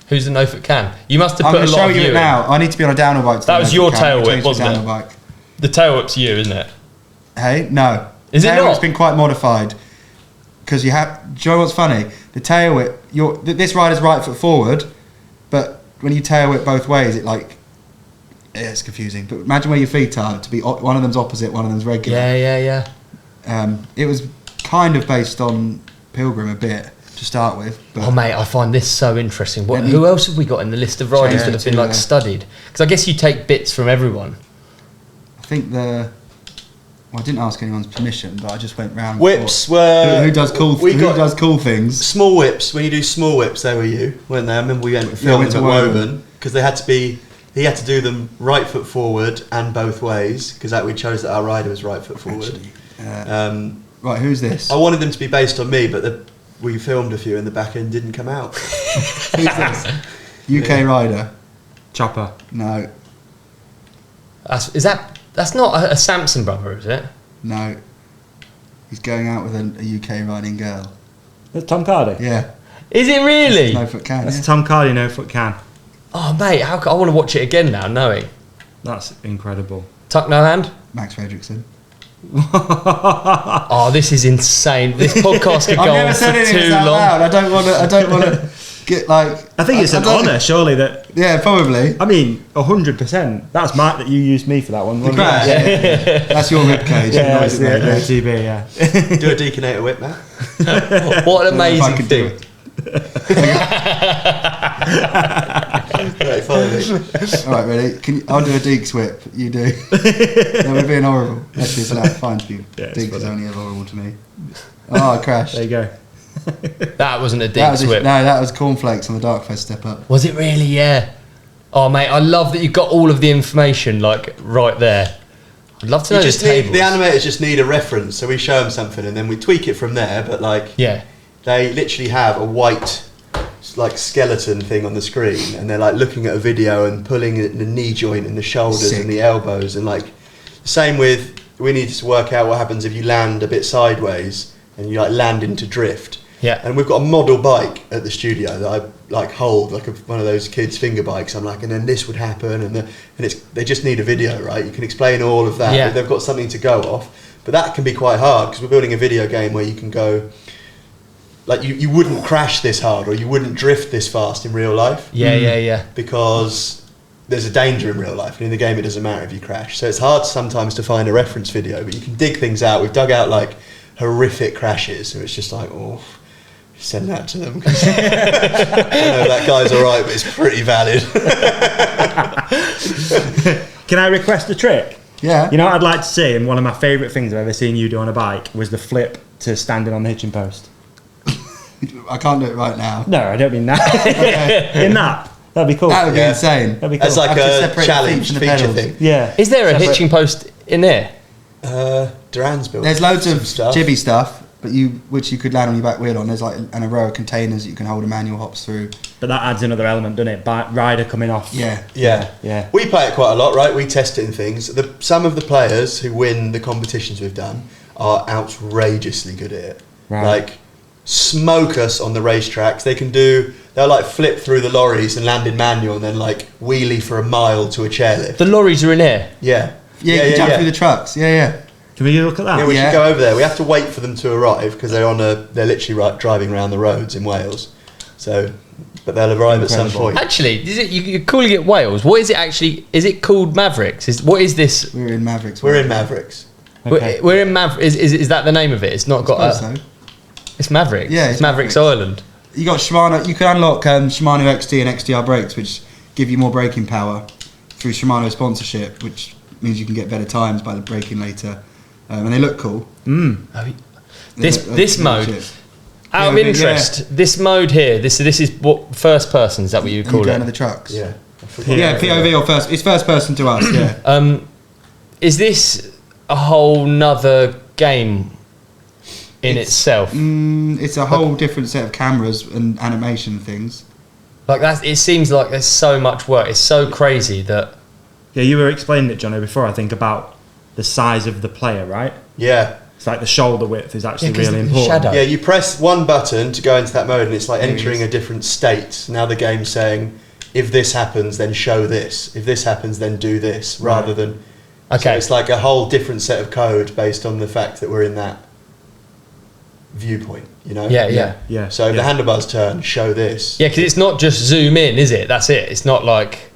Who's the no foot can? You must have I'm put going a to lot show of you you it in. now. I need to be on a downhill bike. to That do was no your foot can. tail I whip, changed to wasn't it? downhill bike. The tail whip's you, isn't it? Hey, no. Is it tail not? whip's been quite modified because you have. Do you know what's funny? The tail whip. This rider's right foot forward, but when you tail whip both ways, it like. Yeah, it's confusing. But imagine where your feet are. To be one of them's opposite, one of them's regular. Yeah. It was kind of based on Pilgrim a bit to start with. But Oh, mate, I find this so interesting. Let me- Who else have we got in the list of riders Yeah, that have been too, like yeah. studied? Because I guess you take bits from everyone. I think Well, I didn't ask anyone's permission, but I just went round. and Whips thought, were. Who does cool? we Who got- does cool things? Small whips, when you do small whips, they were you, weren't they? I remember we went and filmed went them to at Woburn. Woburn because they had to be. He had to do them right foot forward and both ways because we chose that our rider was right foot forward. Actually, right, who's this? I wanted them to be based on me, but we filmed a few and the back end didn't come out. Who's this? UK rider. Chopper. No, That's not a Samson brother, is it? no. He's going out with a UK riding girl. That's Tom Cardy. Yeah, Is it really? no foot can. That's Yeah. Tom Cardy, no foot can. Oh, mate, I want to watch it again now, knowing. That's incredible. Tuck no hand? Max Fredrickson. Oh, this is insane. This podcast could I've go on never for said anything too out long. loud. I don't want to get like. I think it's an don't- honour, surely, that. Yeah, probably. I mean, 100%. That's Matt that you used me for that one. The wasn't crash. it? Yeah. That's your ribcage. Yeah, Noise it's it made, the yeah. OTB, yeah. Do a deconator whip, Matt. What an I don't know if I amazing could do thing. it. Right, follow me. All right, ready? I'll do a Deeks whip. You do. That would be horrible. Actually, it's like fine to you. Yeah, it's Deeks is funny. only ever horrible to me. Oh, I crashed. There you go. That wasn't a deep That was whip. that was cornflakes on the Darkfest step up. Was it really? Yeah. Oh, mate, I love that you've got all of the information like right there. I'd love to know You just the need, tables. the animators just need a reference, so we show them something and then we tweak it from there. But like, Yeah. they literally have a white like skeleton thing on the screen, and they're like looking at a video and pulling at the knee joint and the shoulders Sick. and the elbows, and like same with we need to work out what happens if you land a bit sideways and you like land into drift. Yeah. And we've got a model bike at the studio that I like hold like one of those kids' finger bikes. I'm like, and then this would happen, and they just need a video, right? You can explain all of that. Yeah. But they've got something to go off, but that can be quite hard because we're building a video game where you can go. Like you wouldn't crash this hard or you wouldn't drift this fast in real life Yeah. because there's a danger in real life, and in the game it doesn't matter if you crash. So it's hard sometimes to find a reference video, but you can dig things out. We've dug out like horrific crashes, so it's just like, oh, send that to them. 'Cause I know that guy's all right, but it's pretty valid. Can I request a trick? Yeah. You know what I'd like to see, and one of my favourite things I've ever seen you do on a bike was the flip to standing on the hitching post. I can't do it right now. No, I don't mean that. In that. That'd be cool. That would be Yeah. insane. That'd be cool. It's like Have to a separate the challenge feet from the feature pedals. thing. Yeah. Is there a Separate- hitching post in there? Duran's built. There's loads some of stuff. jibby stuff, but which you could land on your back wheel on. There's like a row of containers that you can hold a manual hops through. But that adds another element, doesn't it? Rider coming off. Yeah. Yeah. Yeah. We play it quite a lot, right? We test it in things. Some of the players who win the competitions we've done are outrageously good at it. Right. Like, smoke us on the racetracks. They'll like flip through the lorries and land in manual and then like wheelie for a mile to a chairlift. The lorries are in here. Yeah. Yeah, you can jump through the trucks. Yeah. Can we look at that? Yeah, we should go over there. We have to wait for them to arrive because they're literally driving around the roads in Wales. So, but they'll arrive at some point. Actually, you're calling it Wales. What is it actually? Is it called MAVRIX? What is this? We're in MAVRIX. We're in MAVRIX. Okay. We're in Is that the name of it? It's not got a... It's MAVRIX. Yeah, it's MAVRIX Island. You got Shimano. You can unlock Shimano XD and XDR brakes, which give you more braking power through Shimano sponsorship, which means you can get better times by the braking later, and they look cool. This mode. Out of interest, this mode here. This is what first person. Is that what you call it? Of the trucks. Yeah. Yeah, POV or first. It's first person to us. Yeah. Is this a whole nother game in itself? It's a whole different set of cameras and animation things. Like that, it seems like there's so much work. It's so crazy that. Yeah, you were explaining it, Jono, before. I think about the size of the player, right? Yeah. It's like the shoulder width is actually really the important. shadow. Yeah, you press one button to go into that mode and it's like entering a different state. Now the game's saying, if this happens, then show this. If this happens, then do this. Rather than... Okay. So it's like a whole different set of code based on the fact that we're in that viewpoint, you know? Yeah. So if the handlebars turn, show this. Yeah, because it's not just zoom in, is it? That's it. It's not like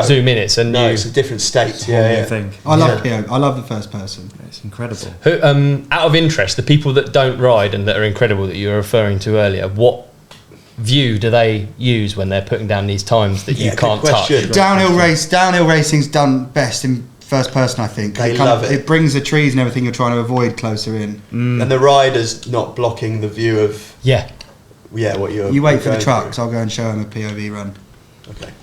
zoom in. It's a new... it's a different state. It's a whole new thing. I love PO. I love the first person. It's incredible. Out of interest, the people that don't ride and that are incredible that you were referring to earlier, what view do they use when they're putting down these times that you can't touch? Downhill racing's done best in first person, I think. They love it. It brings the trees and everything you're trying to avoid closer in. And the rider's not blocking the view of what you're... You wait for the going trucks. through. I'll go and show them a POV run. Okay.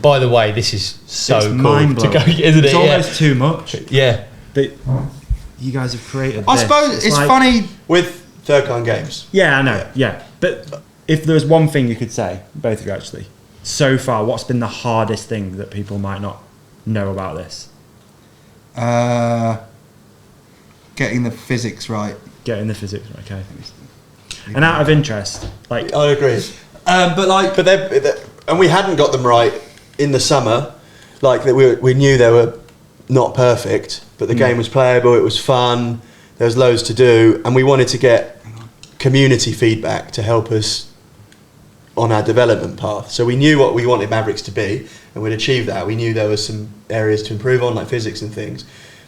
By the way, this is so It's cool to mind-blowing. go, isn't it? It's almost too much. Yeah. But you guys have created I this. suppose it's like- funny. With third kind games. Yeah, I know. Yeah. But if there was one thing you could say, both of you actually, so far, what's been the hardest thing that people might not know about this? Getting the physics right. Getting the physics right, okay. And out of interest, like... I agree. But they're, and we hadn't got them right in the summer. Like that, we knew they were not perfect, but the game was playable. It was fun. There was loads to do, and we wanted to get community feedback to help us on our development path. So we knew what we wanted MAVRIX to be, and we'd achieve that. We knew there was some areas to improve on, like physics and things.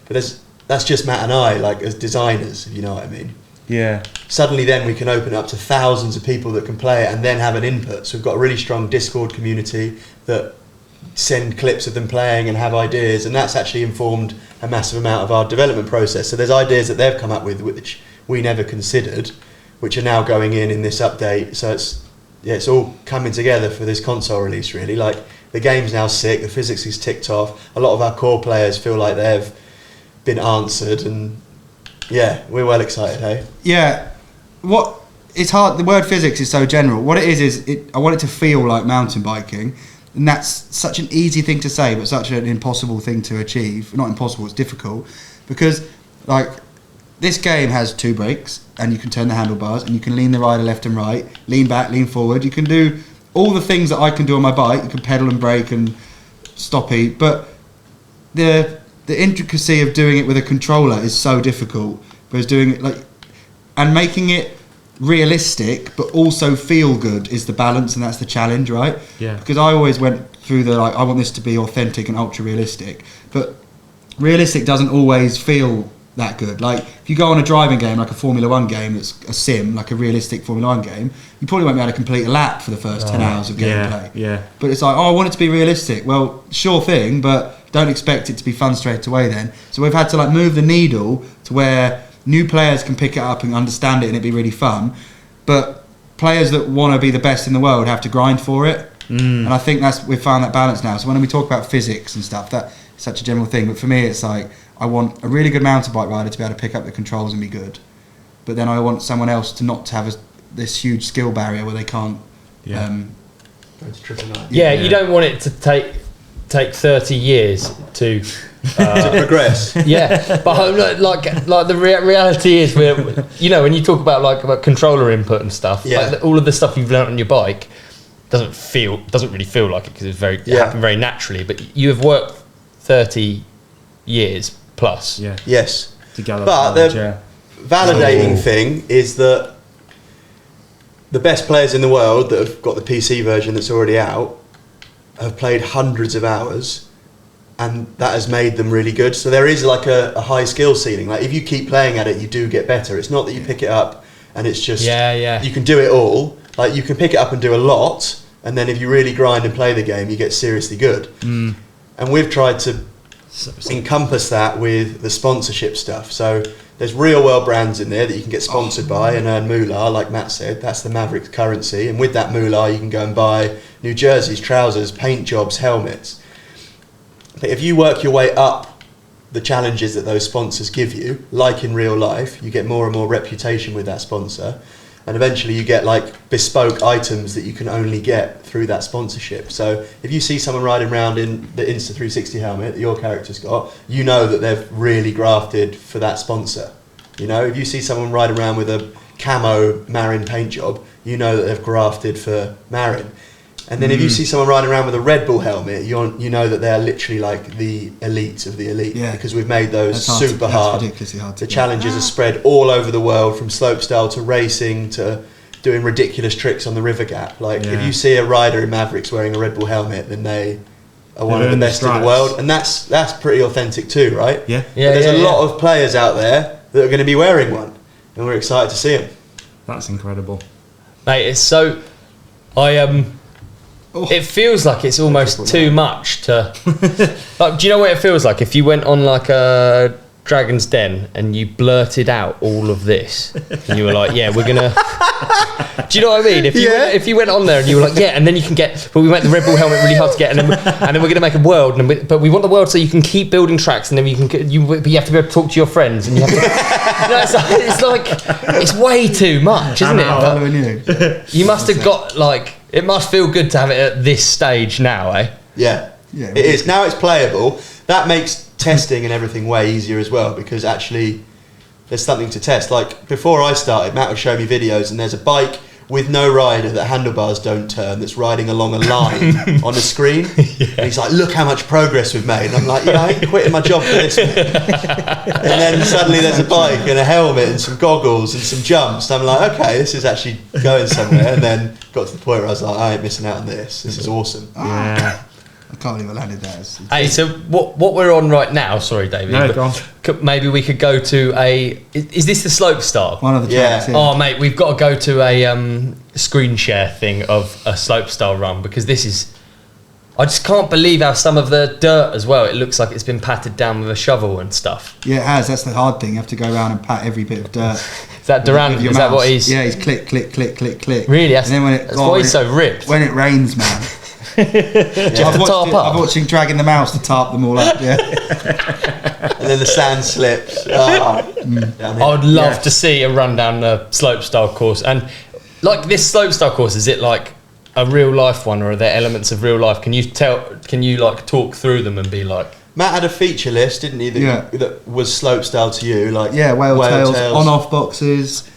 But that's just Matt and I, like as designers, if you know what I mean. Yeah. Suddenly then we can open it up to thousands of people that can play it and then have an input. So we've got a really strong Discord community that send clips of them playing and have ideas, and that's actually informed a massive amount of our development process. So there's ideas that they've come up with which we never considered, which are now going in this update. So it's all coming together for this console release, really. Like the game's now sick, the physics is ticked off. A lot of our core players feel like they've been answered, and yeah, we're well excited, hey? Yeah. It's hard. The word physics is so general. What it is I want it to feel like mountain biking, and that's such an easy thing to say, but such an impossible thing to achieve. Not impossible, it's difficult, because like this game has 2 brakes, and you can turn the handlebars, and you can lean the rider left and right, lean back, lean forward. You can do all the things that I can do on my bike. You can pedal and brake and stoppy, but the intricacy of doing it with a controller is so difficult. Whereas doing it and making it realistic but also feel good is the balance, and that's the challenge, right? Yeah. Because I always went through I want this to be authentic and ultra realistic, but realistic doesn't always feel that good. Like if you go on a driving game like a Formula 1 game that's a sim, like a realistic Formula 1 game, you probably won't be able to complete a lap for the first 10 hours of gameplay. Yeah. But it's like, I want it to be realistic. Well, sure thing, but don't expect it to be fun straight away then. So we've had to move the needle to where new players can pick it up and understand it and it'd be really fun. But players that want to be the best in the world have to grind for it. And I think we've found that balance now. So when we talk about physics and stuff, that's such a general thing. But for me, it's like, I want a really good mountain bike rider to be able to pick up the controls and be good. But then I want someone else to not have this huge skill barrier where they can't... You don't want it to take 30 years to to progress. Yeah, but like the reality is, when you talk about controller input and stuff, like all of the stuff you've learnt on your bike doesn't really feel like it because it happened very naturally. But you have worked 30 years plus. Yeah. Yes. Together. But the validating thing is that the best players in the world that have got the PC version that's already out have played hundreds of hours, and that has made them really good. So there is like a high skill ceiling. Like if you keep playing at it, you do get better. It's not that you pick it up and it's just you can do it all. Like you can pick it up and do a lot, and then if you really grind and play the game, you get seriously good. And we've tried to encompass that with the sponsorship stuff. So there's real world brands in there that you can get sponsored by and earn moolah, like Matt said. That's the MAVRIX currency. And with that moolah, you can go and buy new jerseys, trousers, paint jobs, helmets. But if you work your way up the challenges that those sponsors give you, like in real life, you get more and more reputation with that sponsor. And eventually you get like bespoke items that you can only get through that sponsorship. So if you see someone riding around in the Insta360 helmet that your character's got, you know that they've really grafted for that sponsor. You know, if you see someone riding around with a camo Marin paint job, you know that they've grafted for Marin. And then if you see someone riding around with a Red Bull helmet, you know that they're literally like the elite of the elite, because we've made those super hard. Ridiculously hard to the challenges are spread all over the world, from slopestyle to racing to doing ridiculous tricks on the river gap. Like if you see a rider in MAVRIX wearing a Red Bull helmet, then they are one of the best in the world, and that's pretty authentic too, right? Yeah. There's a lot of players out there that are going to be wearing one, and we're excited to see them. That's incredible, mate. It's so it feels like it's almost too much to. Like, do you know what it feels like if you went on like a Dragon's Den and you blurted out all of this and you were like, "Yeah, we're gonna." Do you know what I mean? If you went on there and you were like, "Yeah," and then you can get, but we make the Red Bull helmet really hard to get, and then we're gonna make a world, but we want the world so you can keep building tracks, and then you have to be able to talk to your friends, and you have to. It's like it's way too much, isn't it? You must have got like. It must feel good to have it at this stage now, eh? Yeah, it is. Now it's playable. That makes testing and everything way easier as well, because actually there's something to test. Like before I started, Matt would show me videos and there's a bike with no rider that handlebars don't turn that's riding along a line on a screen. And he's like, "Look how much progress we've made." And I'm like, "Yeah, I ain't quitting my job for this." And then suddenly there's a bike and a helmet and some goggles and some jumps. And I'm like, "Okay, this is actually going somewhere." And then got to the point where I was like, "I ain't missing out on this. This is awesome." Yeah. I can't even land it there. Hey, so what we're on right now? Sorry, David. No, go on. Maybe we could go to a. Is this the Slopestyle? One of the tracks. Oh, mate, we've got to go to a screen share thing of a Slopestyle run, because this is. I just can't believe how some of the dirt as well. It looks like it's been patted down with a shovel and stuff. Yeah, it has. That's the hard thing. You have to go around and pat every bit of dirt. Is that Durand? Is that what he's? Yeah, he's click, click, click, click, click. Really? And then that's why he's so ripped. When it rains, man. I'm watching Dragging the Mouse to tarp them all up. Yeah. And then the sand slips. I would love to see a run down the Slopestyle course, and like this Slopestyle course, is it like a real life one, or are there elements of real life? Can you like talk through them and be like? Matt had a feature list, didn't he? That was Slopestyle to you, like whale tails, on-off boxes.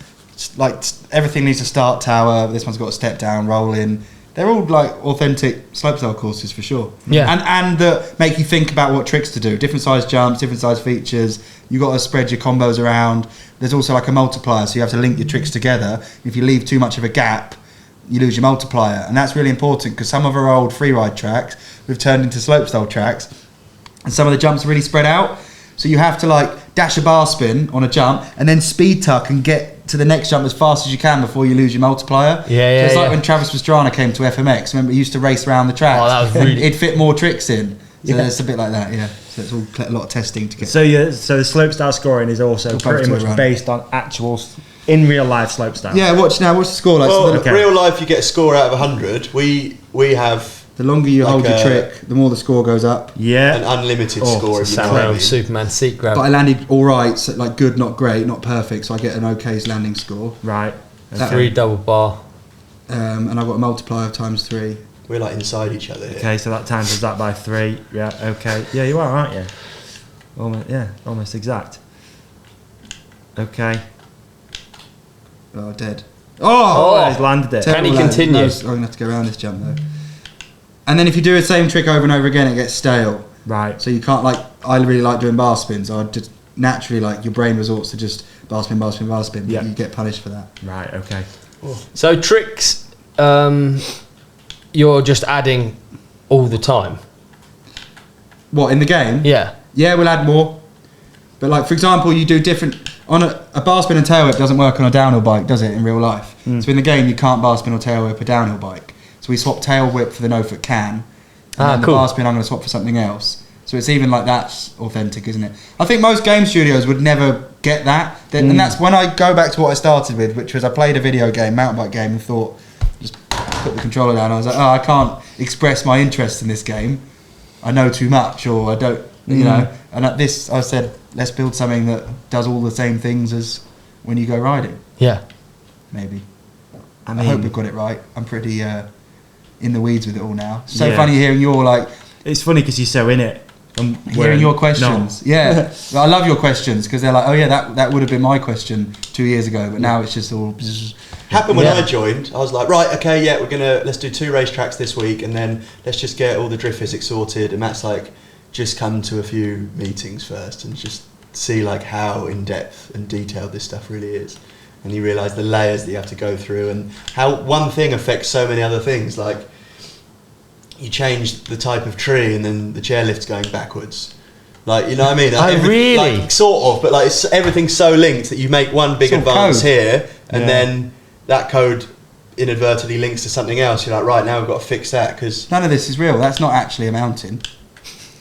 Like everything needs a start tower. This one's got a step down, roll in. They're all like authentic slopestyle courses for sure. Yeah. And that make you think about what tricks to do. Different size jumps, different size features. You've got to spread your combos around. There's also like a multiplier, so you have to link your tricks together. If you leave too much of a gap, you lose your multiplier. And that's really important, because some of our old freeride tracks we've turned into slopestyle tracks, and some of the jumps are really spread out. So you have to like dash a bar spin on a jump and then speed tuck and get to the next jump as fast as you can before you lose your multiplier. So it's like when Travis Pastrana came to FMX. Remember, he used to race around the track. Oh, that was really. It'd fit more tricks in. So it's a bit like that, yeah. So it's all a lot of testing to get. So the slopestyle scoring is also pretty much based on actual in real life slopestyle. Yeah, watch the score like. Well, in real life you get a score out of 100. We have. The longer you hold your trick, the more the score goes up. Yeah. An unlimited score. Superman seat grab. But I landed all right, so like good, not great, not perfect. So I get an okay's landing score. Right. 3 double bar. And I've got a multiplier of ×3. We're like inside each other here. Okay, so that times that by 3. Yeah. Okay. Yeah, you are, aren't you? almost exact. Okay. Oh, dead. Oh, he's landed it. Can he Terrible continue? No, I'm gonna have to go around this jump though. And then if you do the same trick over and over again, it gets stale. Right. So you can't I really like doing bar spins. I just naturally your brain resorts to just bar spin, bar spin, bar spin. But Yeah. you get punished for that. Right. Okay. So tricks, you're just adding all the time. What in the game? Yeah. Yeah, we'll add more. But for example, you do different on a bar spin and tail whip doesn't work on a downhill bike, does it? In real life. So in the game, you can't bar spin or tail whip a downhill bike. So we swap tail whip for the no foot can. And then cool. the bar spin, I'm going to swap for something else. So it's even that's authentic, isn't it? I think most game studios would never get that. And that's when I go back to what I started with, which was I played a video game, mountain bike game, and thought, just put the controller down. I was like, I can't express my interest in this game. I know too much, or I don't, you know. And at this, I said, let's build something that does all the same things as when you go riding. Yeah. Maybe. I I hope we've got it right. I'm pretty in the weeds with it all now. So Yeah. funny hearing your It's funny because you're so in it. hearing your questions. Yeah, I love your questions because they're like, oh yeah, that would have been my question 2 years ago, but now it's just all. Happened when Yeah. I joined. I was like, right, okay, yeah, let's do 2 racetracks this week, and then let's just get all the drift physics sorted. And Matt's like, just come to a few meetings first and just see how in depth and detailed this stuff really is. And you realise the layers that you have to go through and how one thing affects so many other things. Like you change the type of tree and then the chairlift's going backwards. You know what I mean? Really? Sort of, but everything's so linked that you make one big It's all advance code. here, and Yeah. then that code inadvertently links to something else. You're like, right, now we've got to fix that because None of this is real. That's not actually a mountain.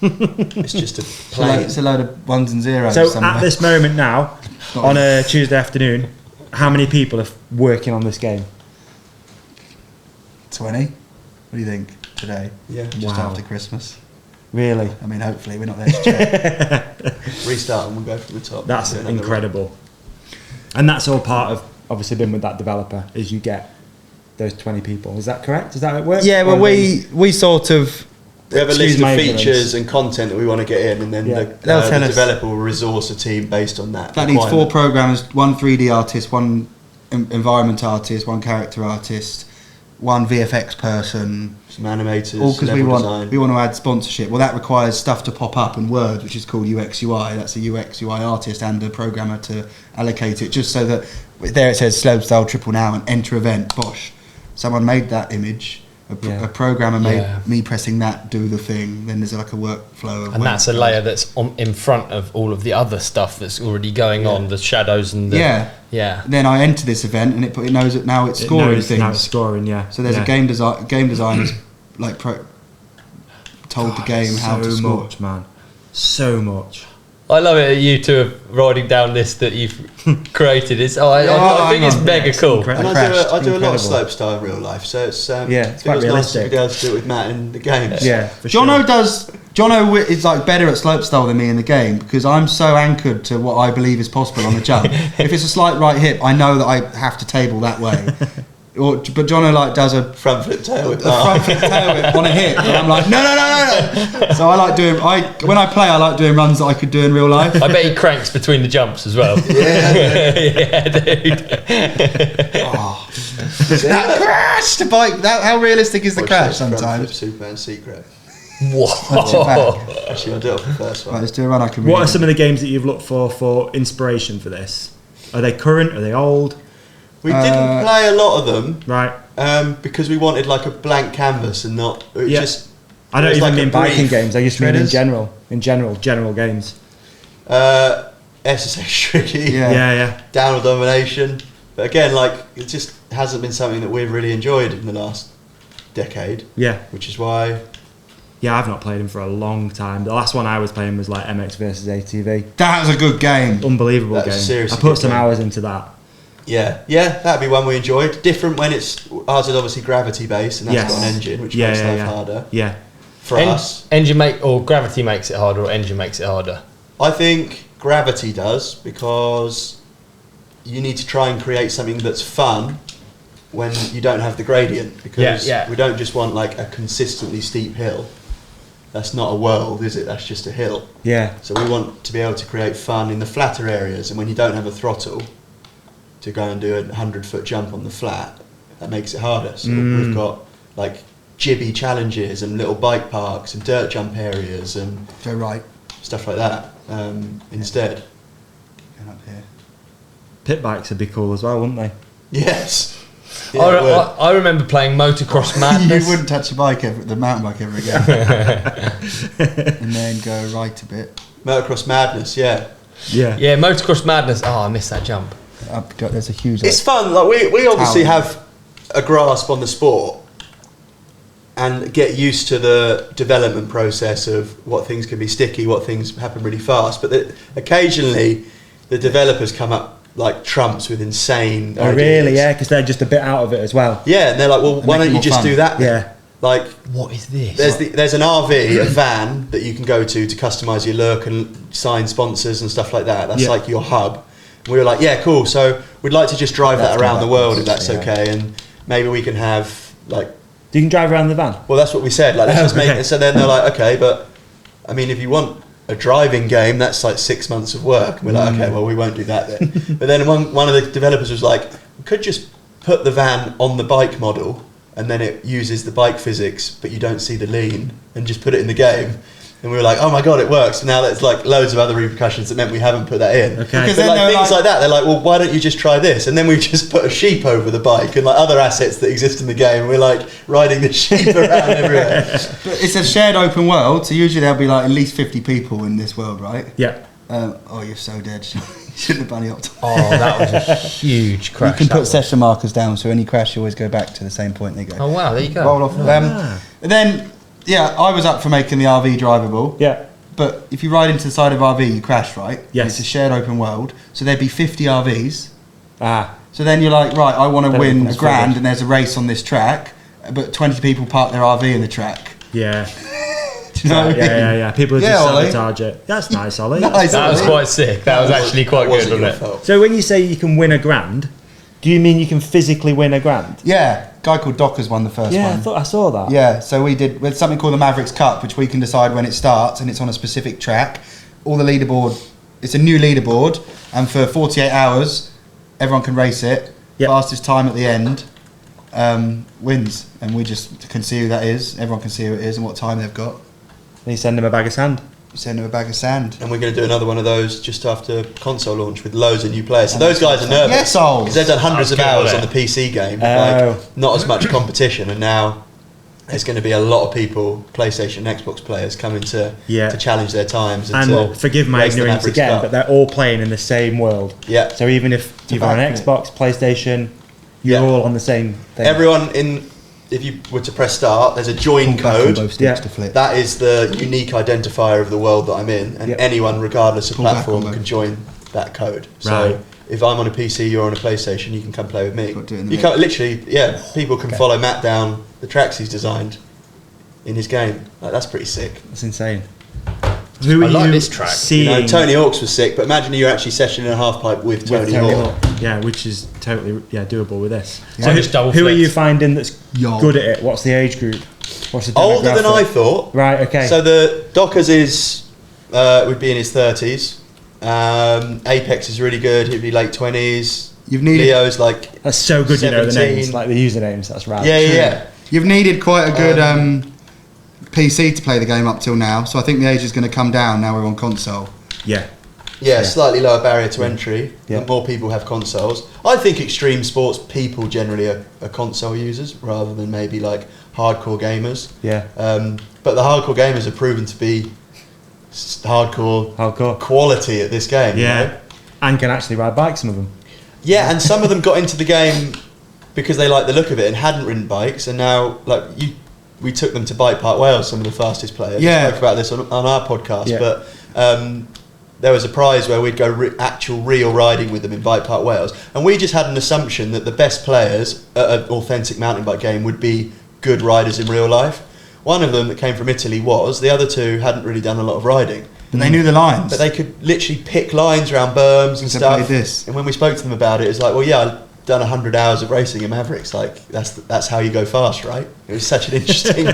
it's just a It's plane. a load of ones and zeros. So somewhere. at this moment now, Not on a Tuesday afternoon, how many people are working on this game? 20. What do you think today? Yeah. Just Wow. after Christmas. Really? I mean, hopefully we're not there to check. Restart and we'll go from the top. That's Do another one. incredible. And that's all part of obviously being with that developer is you get those 20 people. Is that correct? Is that how it works? Yeah, well, Or we sort of. We have a Excuse list my of ignorance. features and content that we want to get in, and then Yeah. They'll tell the us. developer will resource a team based on that. That needs 4 requirement. programmers, 1 3D artist, 1 environment artist, 1 character artist, 1 VFX person. Some animators, All because level we design. want to add sponsorship. Well, that requires stuff to pop up in Word, which is called UX UI. That's a UX UI artist and a programmer to allocate it, just so that there it says Slopestyle triple now and enter event. Bosh, someone made that image. Yeah. A programmer made Yeah. me pressing that do the thing. Then there's a workflow. Of And that's a layer that's in front of all of the other stuff that's already going on, the shadows and the... Yeah. Yeah. Then I enter this event and it knows that now it's It scoring knows things. now it's scoring, yeah. So there's Yeah. a game designer's told the game how to so score. much, man. So much. I love it that you two are riding down this that you've created. I think hang it's on. mega Yeah, it's cool. incredible. And I do a lot of Incredible. slopestyle in real life, so it's Yeah, it's feels quite nice to realistic. be able to do it with Matt in the games. Yeah, for sure. Jono is better at slopestyle than me in the game because I'm so anchored to what I believe is possible on the jump. If it's a slight right hip, I know that I have to table that way. But Jono does a Front flip tail whip. front flip tail whip on a hip, and I'm like, no. So I like doing. When I play, I like doing runs that I could do in real life. I bet he cranks between the jumps as well. yeah, dude. That crash to bike. How realistic is the crash sometimes? Superman secret. Whoa. Actually, I'll do it for the first Right, one. let's do a run. I can. What are some of the games that you've looked for inspiration for this? Are they current? Are they old? We didn't play a lot of them Right. because we wanted a blank canvas and not. It Yeah. just. I don't it was even like a mean biking brief. games. I just mean Shredders? in general games. SSX tricky. Yeah. Yeah. Downward domination. But again, it just hasn't been something that we've really enjoyed in the last decade. Yeah. Which is why. Yeah, I've not played them for a long time. The last one I was playing was MX versus ATV. That was a good game. Unbelievable That's game. seriously I put good some game. hours into that. Yeah, that'd be one we enjoyed. Different when ours is obviously gravity based and that's got an engine, which makes life harder Yeah. for us. Gravity makes it harder, or engine makes it harder. I think gravity does because you need to try and create something that's fun when you don't have the gradient because Yeah. we don't just want a consistently steep hill. that's not a world, is it? That's just a hill. Yeah. So we want to be able to create fun in the flatter areas, and when you don't have a throttle to go and do a 100-foot jump on the flat, that makes it harder. So we've got like jibby challenges and little bike parks and dirt jump areas and Go right. stuff like that instead. Going up here. Pit bikes would be cool as well, wouldn't they? Yes. Yeah, it would. I remember playing Motocross Madness. You wouldn't touch the mountain bike ever again. And then go right a bit. Motocross Madness, yeah. Yeah. Yeah, Motocross Madness. Oh, I missed that jump. Up, there's a huge. It's fun. Like we obviously Tower. have a grasp on the sport and get used to the development process of what things can be sticky, what things happen really fast. But occasionally, the developers come up like trumps with insane. Oh, ideas. really? Yeah, because they're just a bit out of it as well. Yeah, and they're like, well, why make it don't you more just fun. do that? Then? Yeah. Like, What is this? there's an RV, a van that you can go to customise your look and sign sponsors and stuff like that. That's Yeah. like your hub. We were like, yeah, cool. So we'd like to just drive that around the world if that's okay, and maybe we can have like. You can drive around the van. Well, that's what we said. Like, let's just make Okay. it. So then they're like, okay, but I mean, if you want a driving game, that's like 6 months of work. And we're like, okay, well, we won't do that then. But then one of the developers was like, we could just put the van on the bike model, and then it uses the bike physics, but you don't see the lean, and just put it in the game. And we were like, oh my god, it works. And now there's like loads of other repercussions that meant we haven't put that in. Okay. Because But then like they're things like that, they're like, well, why don't you just try this? And then we just put a sheep over the bike and like other assets that exist in the game. And we're like riding the sheep around everywhere. But it's a shared open world, so usually there'll be like at least 50 people in this world, right? Yeah. Oh, you're so dead. You shouldn't have bunny hopped. Oh, that was a huge crash. You can that put was. session markers down, so any crash you always go back to the same point they go. Oh wow, there you go. Roll off. And then, yeah, I was up for making the RV drivable. Yeah. But if you ride into the side of RV, you crash, right? Yes. And it's a shared open world, so there'd be 50 RVs. Ah. So then you're like, right, I want to Then it win becomes a grand, forward. and there's a race on this track, but 20 people park their RV in the track. Yeah. Do you know what I mean? Yeah. People are Yeah, just Ollie. sabotage it. That's nice, Ollie. Nice, That was Ollie. quite sick. That was actually quite good, Wasn't wasn't your it? fault. So when you say you can win a grand, do you mean you can physically win a grand? Yeah, guy called Dockers won the first Yeah, I one. thought I saw that. Yeah, so we did with something called the MAVRIX Cup, which we can decide when it starts, and it's on a specific track. All the leaderboard, it's a new leaderboard, and for 48 hours, everyone can race it. Yep. Fastest time at the end wins, and we just can see who that is. Everyone can see who it is and what time they've got. And you send them a bag of sand. Send them a bag of sand. And we're going to do another one of those just after console launch with loads of new players. So those guys are nervous. Yes, Ols. Because they've done hundreds of That's hours good, on the PC game, Oh. like not as much competition, and now there's going to be a lot of people, PlayStation and Xbox players, coming to challenge their times. And to forgive my race the ignorance MAVRIX again, Cup. but they're all playing in the same world. Yeah. So even if you've got an Tobacco. Xbox, PlayStation, you're Yeah. all on the same thing. Everyone if you were to press start, there's a join Pull back on code. both sticks Yeah. to flip. That is the unique identifier of the world that I'm in, and Yep. anyone, regardless of Pull back platform, on can both. join that code. So Right. if I'm on a PC, you're on a PlayStation, you can come play with me. Got to do it in the You can't literally, people can follow Matt down the tracks he's designed in his game. Like, that's pretty sick. That's insane. Who I are like you this track. seeing? You know, Tony Hawk's was sick, but imagine you're actually sessioning a half pipe with Tony Hawk. Yeah, which is totally doable with this. Yeah. So Just double who are flips. you finding that's Yo. good at it? What's the age group? What's the Older than I demographic? thought. Right. Okay. So the Dockers would be in his 30s. Apex is really good. He'd be late 20s. You've needed Leo's like that's so good. You know the 17. names, like the usernames. That's right. yeah. You've needed quite a good PC to play the game up till now, so I think the age is going to come down now we're on console. Yeah. Yeah, slightly lower barrier to entry. Yeah. The more people have consoles. I think extreme sports people generally are console users rather than maybe like hardcore gamers. Yeah. But the hardcore gamers have proven to be hardcore quality at this game. you Yeah. know? And can actually ride bikes. Some of them. Yeah, and some of them got into the game because they liked the look of it and hadn't ridden bikes, and now we took them to Bike Park Wales, some of the fastest players. Yeah. We spoke about this on our podcast, Yeah. but there was a prize where we'd go actual real riding with them in Bike Park Wales, and we just had an assumption that the best players at an authentic mountain bike game would be good riders in real life. One of them that came from Italy was, the other two hadn't really done a lot of riding. But they knew the lines. But they could literally pick lines around berms and They stuff. played this. And when we spoke to them about it, it's like, well, yeah, I've done 100 hours of racing in MAVRIX. Like, that's how you go fast, right? It was such an interesting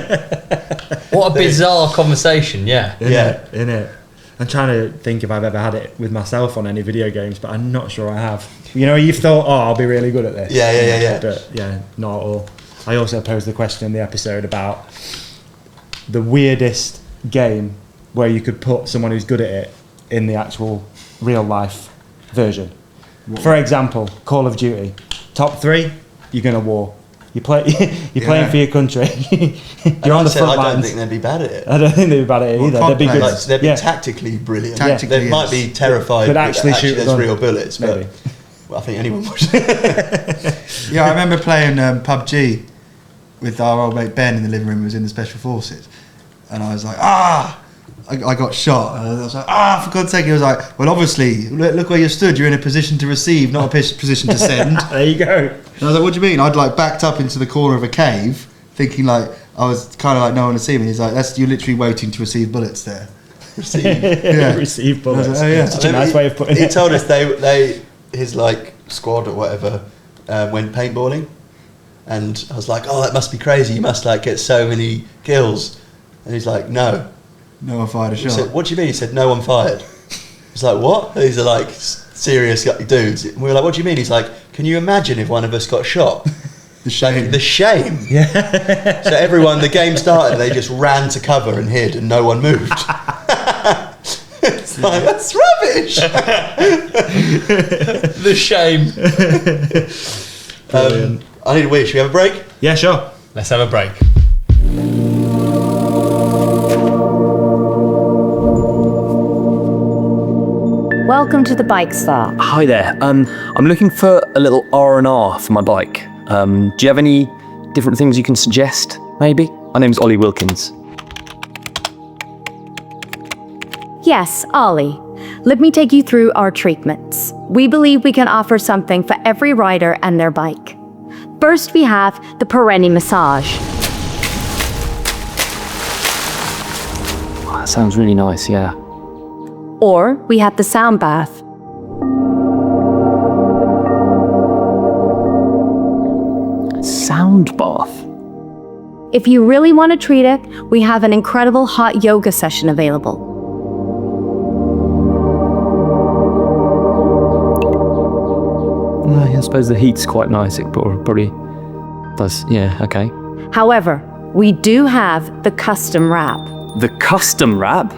What a bizarre conversation, yeah. In it. I'm trying to think if I've ever had it with myself on any video games, but I'm not sure I have. You know, you've thought, I'll be really good at this. Yeah. But yeah, not at all. I also posed the question in the episode about the weirdest game where you could put someone who's good at it in the actual real life version. For example, Call of Duty. Top 3, you're going to war. You're playing for your country. You're on the front lines. I don't think they'd be bad at it. I don't think they'd be bad at it either. They'd be good. Like, they'd be tactically brilliant. Tactically, They might be terrified. But actually shoot there's them. real bullets. Maybe. But well, I think anyone would. Yeah, I remember playing PUBG with our old mate Ben in the living room who was in the Special Forces. And I was like, I got shot. And I was like, for God's sake. He was like, well, obviously, look where you stood. You're in a position to receive, not a position to send. There you go. And I was like, what do you mean? I'd like backed up into the corner of a cave, thinking like I was kind of like no one to see me. He's like, you're literally waiting to receive bullets there. Receive. Yeah. Receive bullets. Like, oh, yeah. Such a nice way of putting it. He told us his like squad or whatever went paintballing, and I was like, oh, that must be crazy. You must like get so many kills. And he's like, no. No one fired a I shot. said, what do you mean? He said, no one fired. He's like, what? These are like serious dudes. And we were like, what do you mean? He's like, can you imagine if one of us got shot? The shame. Like, the shame. Yeah. So everyone, the game started, they just ran to cover and hid, and no one moved. It's like, that's rubbish. The shame. I need a wee. Should we have a break? Yeah, sure. Let's have a break. Welcome to the Bike Star. Hi there. I'm looking for a little R&R for my bike. Do you have any different things you can suggest, maybe? My name's Ollie Wilkins. Yes, Ollie. Let me take you through our treatments. We believe we can offer something for every rider and their bike. First, we have the Perenni Massage. Oh, that sounds really nice, yeah. Or we have the Sound Bath. Sound bath? If you really want to treat it, we have an incredible hot yoga session available. I suppose the heat's quite nice. It probably does. Yeah, okay. However, we do have the custom wrap. The custom wrap?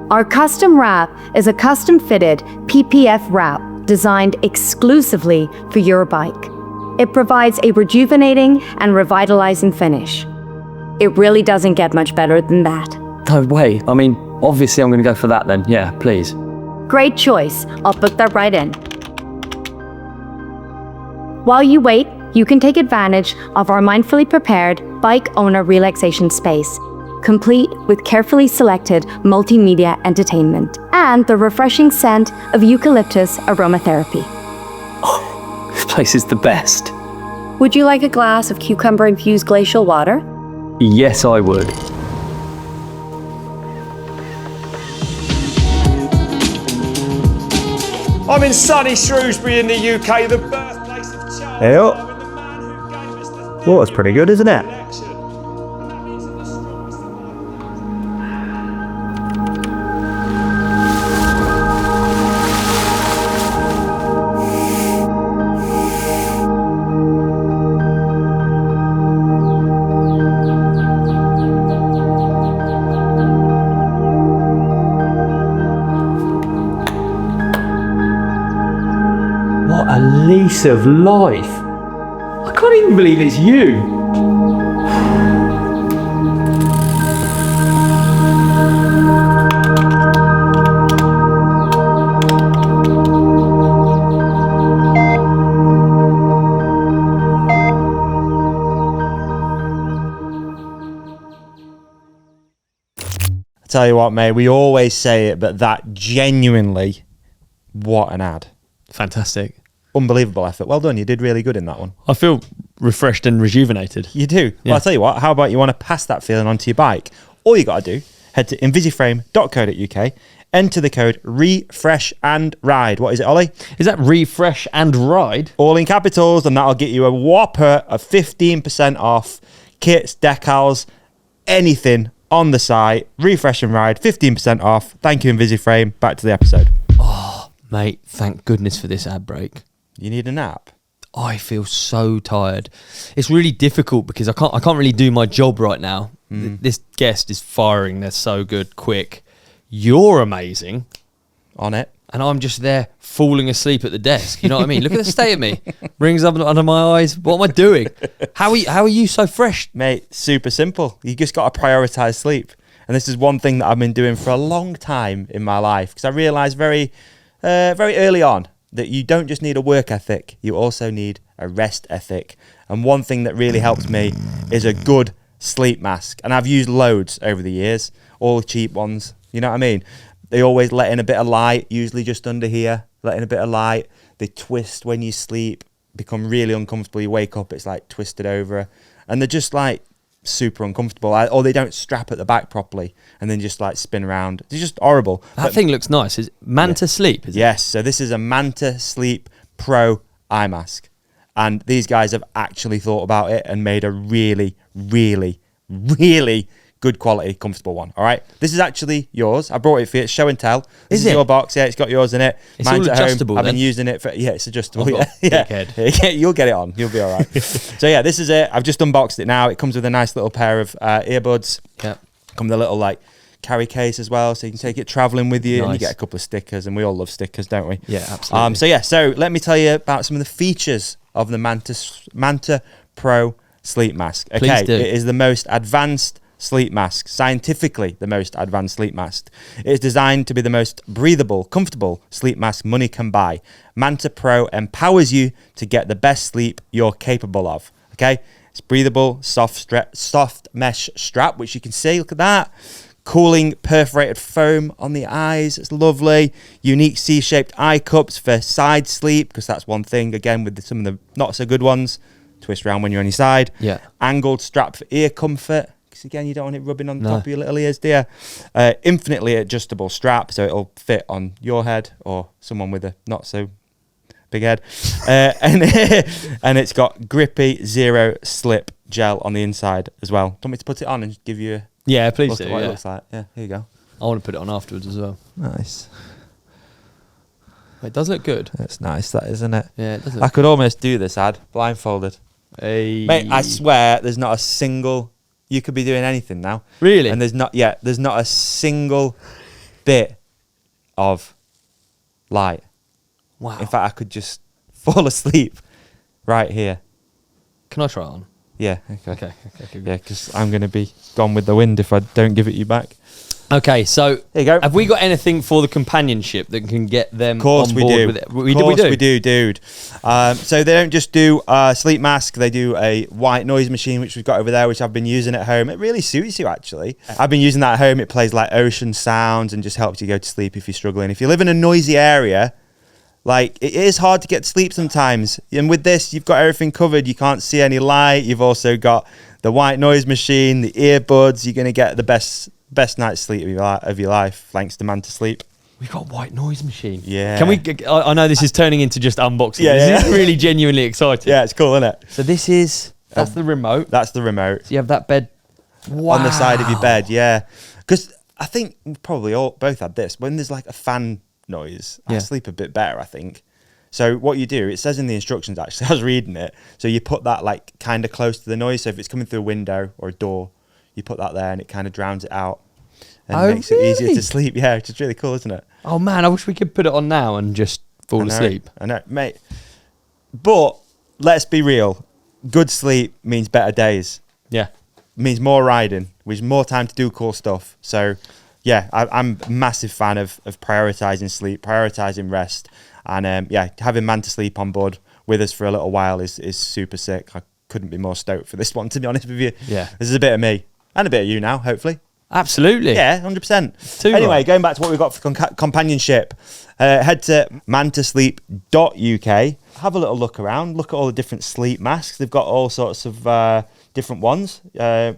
Our custom wrap is a custom-fitted PPF wrap designed exclusively for your bike. It provides a rejuvenating and revitalizing finish. It really doesn't get much better than that. No way. I mean, obviously I'm going to go for that then. Yeah, please. Great choice. I'll put that right in. While you wait, you can take advantage of our mindfully prepared bike owner relaxation space, complete with carefully selected multimedia entertainment and the refreshing scent of eucalyptus aromatherapy. Oh, this place is the best. Would you like a glass of cucumber-infused glacial water? Yes, I would. I'm in sunny Shrewsbury in the UK, the birthplace of Charles Hey, oh. Darwin, the man who gave us the Well, that's pretty good, isn't it? election. And that means that the strongest What a lease of life. I can't even believe it's you. Tell you what, mate, we always say it, but that genuinely, what an ad. Fantastic. Unbelievable effort. Well done. You did really good in that one. I feel refreshed and rejuvenated. You do. Yeah. Well, I'll tell you what, how about you want to pass that feeling onto your bike? All you got to do, head to invisiFRAME.co.uk, enter the code REFRESH and RIDE. What is it, Ollie? Is that refresh and ride? All in capitals, and that'll get you a whopper of 15% off kits, decals, anything on the site. Refresh and ride, 15% off. Thank you, invisiFRAME. Back to the episode. Oh, mate, thank goodness for this ad break. You need a nap? I feel so tired. It's really difficult because I can't really do my job right now. This guest is firing. They're so good, quick. You're amazing. On it. And I'm just there falling asleep at the desk. You know what I mean? Look at the state of me. Rings up under my eyes. What am I doing? How are you so fresh? Mate, super simple. You just got to prioritize sleep. And this is one thing that I've been doing for a long time in my life, because I realized very early on that you don't just need a work ethic, you also need a rest ethic. And one thing that really helps me is a good sleep mask. And I've used loads over the years, all cheap ones. You know what I mean? They always let in a bit of light, usually just under here, let in a bit of light. They twist when you sleep, become really uncomfortable. You wake up, it's like twisted over. And they're just like super uncomfortable. Or they don't strap at the back properly and then just like spin around. It's just horrible. That thing looks nice. Is Manta Sleep, is it? Yes, so this is a Manta Sleep Pro eye mask. And these guys have actually thought about it and made a really, really, really good quality, comfortable one. All right, this is actually yours. I brought it for you. It's show and tell. This is your box. Yeah, it's got yours in it. It's Mine's all at home. adjustable. I've been using it for. Yeah, it's adjustable. I've got Yeah, big head. yeah. You'll get it on. You'll be all right. So yeah, this is it. I've just unboxed it now. It comes with a nice little pair of earbuds. Yeah. Come with a little like carry case as well, so you can take it traveling with you, and you Nice. get a couple of stickers. And we all love stickers, don't we? Yeah, absolutely. So let me tell you about some of the features of the Manta Pro sleep mask. Okay, Please do. it is the most advanced sleep mask, scientifically the most advanced sleep mask. It is designed to be the most breathable, comfortable sleep mask money can buy. Manta Pro empowers you to get the best sleep you're capable of. Okay, it's breathable, soft mesh strap, which you can see. Look at that. Cooling perforated foam on the eyes. It's lovely. Unique C-shaped eye cups for side sleep, because that's one thing, again, with some of the not so good ones. Twist around when you're on your side. Yeah. Angled strap for ear comfort, because again, you don't want it rubbing on the top of your little ears, do you? Infinitely adjustable strap, so it'll fit on your head or someone with a not so big head. And it's got grippy zero slip gel on the inside as well. Do you want me to put it on and give you a Please look do. at what Yeah. it looks like? Yeah, here you go. I want to put it on afterwards as well. Nice. It does look good. That's nice, that, isn't it? Yeah, it does I look could almost do this ad blindfolded. Hey. Mate, I swear there's not a single. You could be doing anything now. Really? And there's not a single bit of light. Wow. In fact, I could just fall asleep right here. Can I try it on? Yeah. Okay. Yeah, because I'm going to be gone with the wind if I don't give it you back. Okay, so There you go. have we got anything for the companionship that can get them Of course on we board do. with it? Of course we do, dude. So they don't just do a sleep mask. They do a white noise machine, which we've got over there, which I've been using at home. It really suits you, actually. I've been using that at home. It plays like ocean sounds and just helps you go to sleep if you're struggling. If you live in a noisy area, like, it is hard to get to sleep sometimes. And with this, you've got everything covered. You can't see any light. You've also got the white noise machine, the earbuds. You're going to get the best night's sleep of your life, thanks to Manta Sleep. We've got white noise machine. Yeah. Can we? I know this is turning into just unboxing. Yeah, this yeah. is really genuinely exciting. Yeah, it's cool, isn't it? So this is that's the remote. That's the remote. So you have that bed On the side of your bed, yeah. Because I think we probably both had this. When there's like a fan noise, I Yeah. sleep a bit better, I think. So what you do, it says in the instructions, actually, I was reading it. So you put that like kind of close to the noise. So if it's coming through a window or a door, you put that there and it kind of drowns it out. And makes it easier really? to sleep. Yeah, which is really cool, isn't it? Oh man, I wish we could put it on now and just fall asleep. I know, mate. But let's be real. Good sleep means better days. Yeah. Means more riding, which is more time to do cool stuff. So, yeah, I'm a massive fan of prioritising sleep, prioritising rest. And, having Manta Sleep on board with us for a little while is super sick. I couldn't be more stoked for this one, to be honest with you. Yeah. This is a bit of me and a bit of you now, hopefully. Absolutely. Yeah, 100%. Too Anyway, right. going back to what we've got for companionship, head to mantasleep.uk. Have a little look around. Look at all the different sleep masks. They've got all sorts of different ones.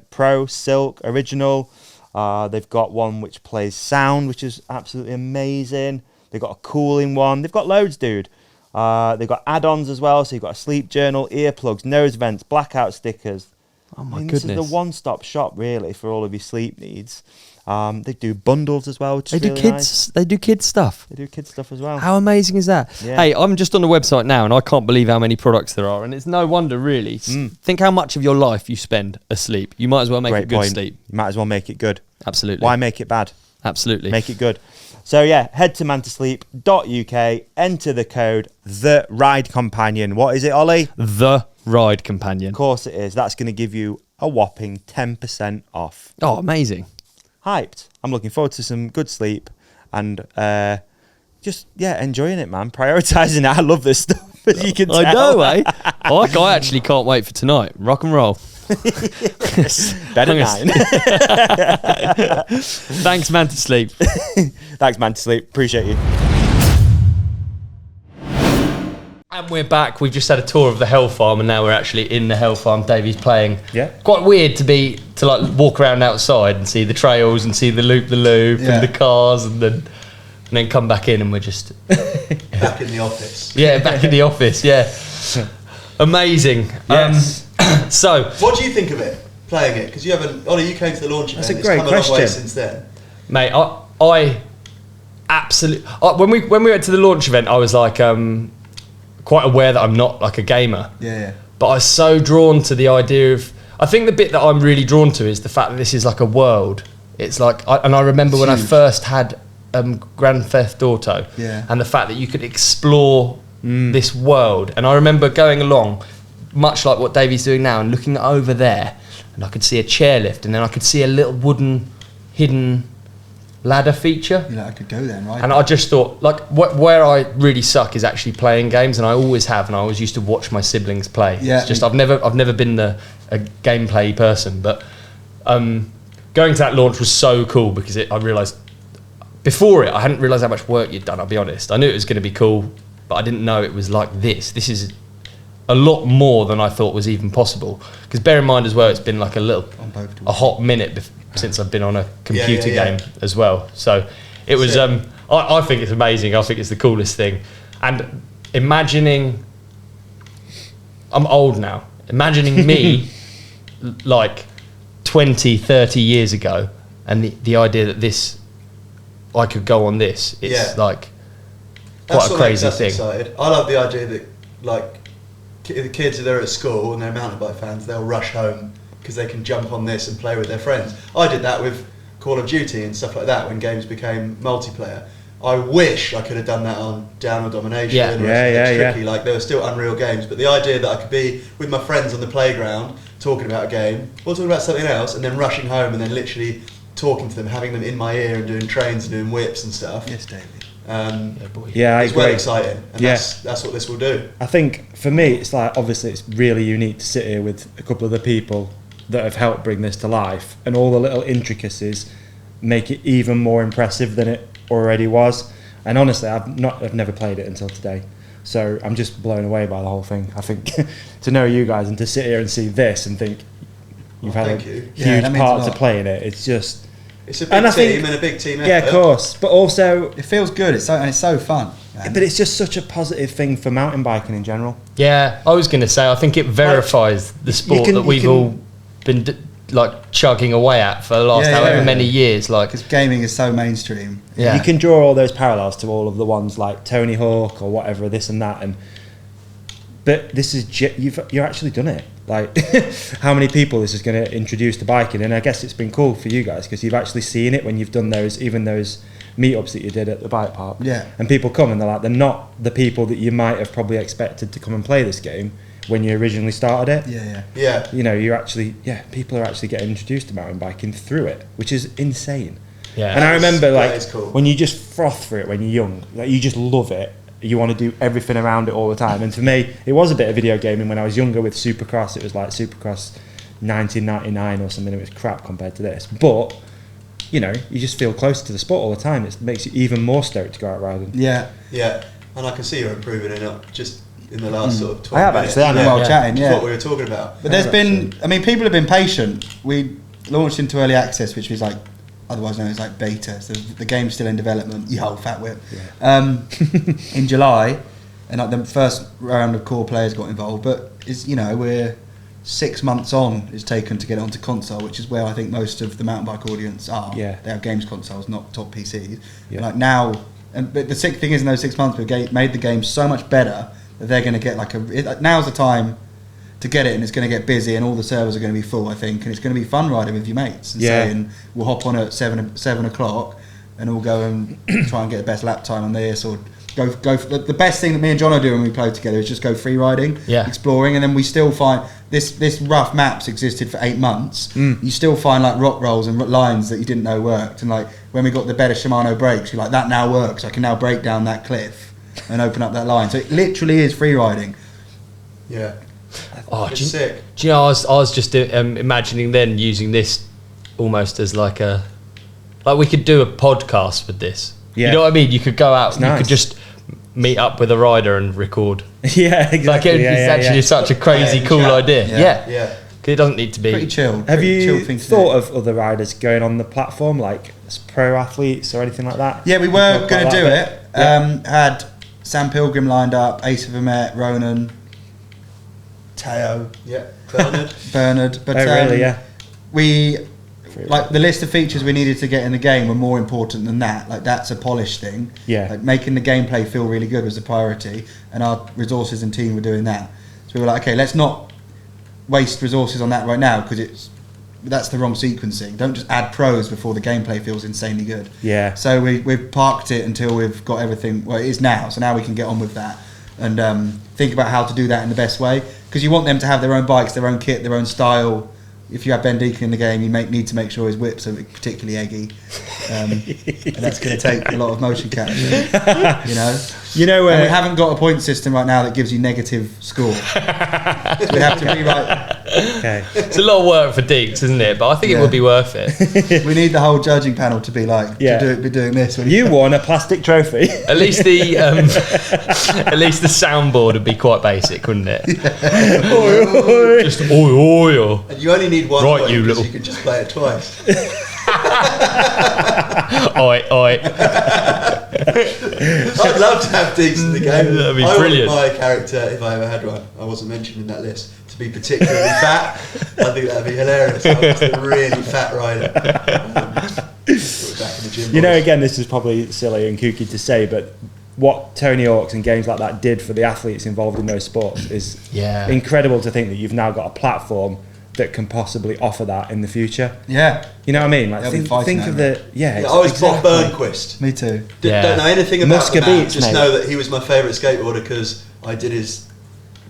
Pro, Silk, Original. They've got one which plays sound, which is absolutely amazing. They've got a cooling one. They've got loads, dude. They've got add-ons as well. So you've got a sleep journal, earplugs, nose vents, blackout stickers. Oh my This is goodness. the one-stop shop really for all of your sleep needs. They do bundles as well, which They is do really kids. nice. They do kids stuff. They do kids stuff as well. How amazing is that? Yeah. Hey, I'm just on the website now, and I can't believe how many products there are. And it's no wonder, really. Think how much of your life you spend asleep. You might as well make Great it good point. sleep. You might as well make it good. Absolutely. Why make it bad? Absolutely. Make it good. So yeah, head to mantasleep.uk, enter the code The Ride Companion. What is it, Ollie? The Ride Companion. Of course it is. That's going to give you a whopping 10% off. Oh, amazing. Hyped. I'm looking forward to some good sleep and just enjoying it, man. Prioritizing it. I love this stuff, as you can tell. I know, eh? I actually can't wait for tonight. Rock and roll. Bed at 9. Thanks, Manta Sleep. Thanks, Manta Sleep. Appreciate you. And we're back. We've just had a tour of the HELFARM, and now we're actually in the HELFARM. Davey's playing. Yeah. Quite weird to like walk around outside and see the trails and see the loop Yeah. and the cars, and then come back in, and we're just Back in the office. back in the office. Yeah. Amazing. Yes. So What do you think of it, playing it? Because you haven't... Ollie, you came to the launch event. That's a great It's come a long way question. since then. mate, I absolutely when we went to the launch event, I was like quite aware that I'm not like a gamer. Yeah. But I was so drawn to the idea of... I think the bit that I'm really drawn to is the fact that this is like a world. It's like... I remember when I huge. first had Grand Theft Auto, Yeah. and the fact that you could explore this world. And I remember going along, much like what Davey's doing now, and looking over there, and I could see a chairlift, and then I could see a little wooden hidden ladder feature. You know, I could go there and ride. And I just thought, like, where I really suck is actually playing games, and I always have, and I always used to watch my siblings play. Yeah. It's just I've never been a gameplay person, but going to that launch was so cool because I realised before it I hadn't realised how much work you'd done. I'll be honest. I knew it was going to be cool, but I didn't know it was like this. This is a lot more than I thought was even possible. Because bear in mind as well, it's been like a hot minute since I've been on a computer game as well. So it was. I think it's amazing. I think it's the coolest thing. And imagining, I'm old now. Imagining me like 20, 30 years ago, and the idea that I could go on this. It's like quite a crazy thing. Excited. I love the idea that like the kids are there at school and they're mountain bike fans, they'll rush home because they can jump on this and play with their friends. I did that with Call of Duty and stuff like that when games became multiplayer. I wish I could have done that on Down or Domination or Tricky. Like, they were still Unreal games, but the idea that I could be with my friends on the playground talking about a game or talking about something else and then rushing home and then literally talking to them, having them in my ear and doing trains and doing whips and stuff. Yes, David. I it's well agree. exciting, and that's what this will do. I think for me, it's like, obviously it's really unique to sit here with a couple of the people that have helped bring this to life, and all the little intricacies make it even more impressive than it already was. And honestly, I've never played it until today, so I'm just blown away by the whole thing. I think to know you guys and to sit here and see this and think you've had a huge part to play in it, it's just... It's a big team and a big team effort. Yeah, of course, but also it feels good. It's so fun. Man. But it's just such a positive thing for mountain biking in general. Yeah, I was going to say, I think it verifies the sport that we've all been like chugging away at for the last however many years. Like, because gaming is so mainstream. Yeah, you can draw all those parallels to all of the ones like Tony Hawk or whatever, this and that, but this is you're actually done it. Like, how many people this is going to introduce to biking? And I guess it's been cool for you guys because you've actually seen it when you've done those meetups that you did at the bike park. Yeah. And people come and they're not the people that you might have probably expected to come and play this game when you originally started it. Yeah. You know, people are actually getting introduced to mountain biking through it, which is insane. Yeah. And I remember cool. when you just froth for it when you're young, like you just love it. You want to do everything around it all the time. And for me, it was a bit of video gaming when I was younger with Supercross. It was like Supercross 1999 or something. It was crap compared to this. But, you know, you just feel close to the sport all the time. It makes you even more stoked to go out riding. Yeah. Yeah. And I can see you're improving it up just in the last sort of 20 I have minutes. actually, While chatting, That's what we were talking about. But there's been, I mean, people have been patient. We launched into early access, which was like, otherwise known as like beta. So the game's still in development. Yo, fat whip. Yeah. In July, and like the first round of core players got involved. But we're 6 months on it's taken to get it onto console, which is where I think most of the mountain bike audience are. Yeah. They have games consoles, not top PCs. Yeah. Like now, but the sick thing is in those 6 months we've made the game so much better that they're going to get now's the time to get it, and it's going to get busy and all the servers are going to be full, I think, and it's going to be fun riding with your mates and saying we'll hop on at 7 o'clock and all go and try and get the best lap time on this, or go for the best thing that me and Jono do when we play together is just go free riding, exploring, and then we still find this rough maps existed for 8 months. You still find like rock rolls and lines that you didn't know worked, and like when we got the better Shimano brakes, you're like, that now works, I can now break down that cliff and open up that line. So it literally is free riding. Yeah. Oh, It's sick. do you know, I was just imagining then using this almost as like we could do a podcast with this. Yeah. You know what I mean? You could go out, It's nice. you could just meet up with a rider and record. Yeah, exactly. Like it's actually such a crazy cool idea. Yeah. Yeah. It doesn't need to be Pretty chill. Have pretty chill you thing to thought do. of other riders going on the platform, like as pro athletes or anything like that? Yeah, we were Talk going about to do that it. bit. Yeah. Had Sam Pilgrim lined up, Ace of Amet, Ronan, Teo, Yeah. Bernard. Bernard. But Oh, really? Yeah. we like the list of features we needed to get in the game were more important than that. Like that's a polish thing. Yeah. Like making the gameplay feel really good was the priority, and our resources and team were doing that. So we were like, okay, let's not waste resources on that right now because that's the wrong sequencing. Don't just add pros before the gameplay feels insanely good. Yeah. So we've parked it until we've got everything. Well, it is now. So now we can get on with that and think about how to do that in the best way. Because you want them to have their own bikes, their own kit, their own style. If you have Ben Deacon in the game, you need to make sure his whips are particularly eggy, and that's going to take a lot of motion capture. You know, and we haven't got a point system right now that gives you negative score. So we have to rewrite. Okay. It's a lot of work for Deeks, isn't it? But I think it would be worth it. We need the whole judging panel to be like, be doing this. When You won a plastic trophy. At least the soundboard would be quite basic, wouldn't it? Just oi oi. And you only need one Right, way you because little- you can just play it twice. Oi oi. I'd love to have Deeks in the game. That'd be I brilliant. want my character, if I ever had one, I wasn't mentioned in that list, to be particularly fat. I think that'd be hilarious. I was a really fat rider. Back in the gym You know, boys. again, this is probably silly and kooky to say, but what Tony Hawk's and games like that did for the athletes involved in those sports is incredible to think that you've now got a platform that can possibly offer that in the future. Yeah. You know what I mean? Like They'll be think fighting of over the it. yeah. I was exactly. Bob Burnquist. Me too. Don't know anything about Muska the man. beats, Just mate. know that he was my favourite skateboarder because I did his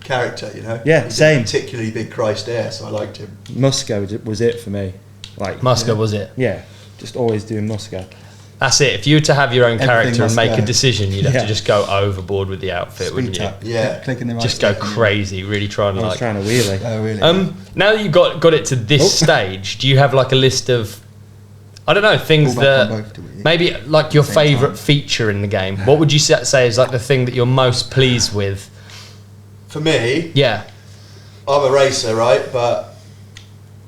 character, you know? Yeah, He did same. particularly big Christ air, so I liked him. Muska was it for me. Like Muska was it? Yeah, just always doing Muska. That's it. If you were to have your own Everything character and must make go. a decision, you'd have Yeah. to just go overboard with the outfit, wouldn't you? Yeah. Clicking the right Just go stick and- crazy, really try and I was like. trying to wheelie. Oh really? Now that you've got it to this stage, do you have like a list of, I don't know, things Pull back on that both, do we? maybe like your Same favourite time. feature in the game? What would you say is like the thing that you're most pleased with? For me, Yeah, I'm a racer, right? But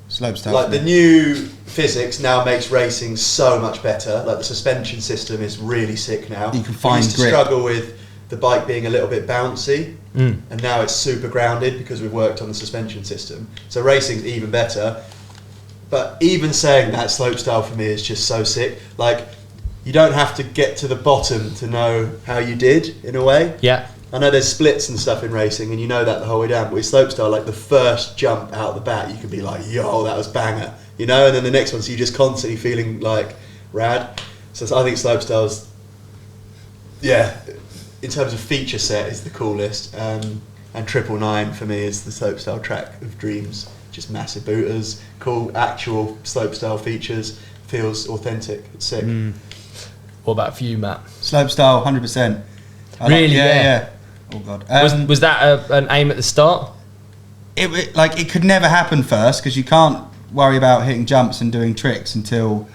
Slopestyle. like the new physics now makes racing so much better. Like the suspension system is really sick now. You can find we used to grip. struggle with the bike being a little bit bouncy, and now it's super grounded because we've worked on the suspension system. So racing's even better. But even saying that, Slopestyle for me is just so sick. Like you don't have to get to the bottom to know how you did in a way. yeah. I know there's splits and stuff in racing, and you know that the whole way down. But with Slopestyle, like the first jump out the bat, you can be like, "Yo, that was banger," you know. And then the next one, so you're just constantly feeling like rad. So I think Slopestyle's, yeah, in terms of feature set, is the coolest. And 999 for me is the Slopestyle track of dreams. Just massive booters, cool actual Slopestyle features. Feels authentic. It's sick. What about for you, Matt? Slopestyle, 100%. Really? Yeah. Oh god. Was that an aim at the start? It could never happen first because you can't worry about hitting jumps and doing tricks until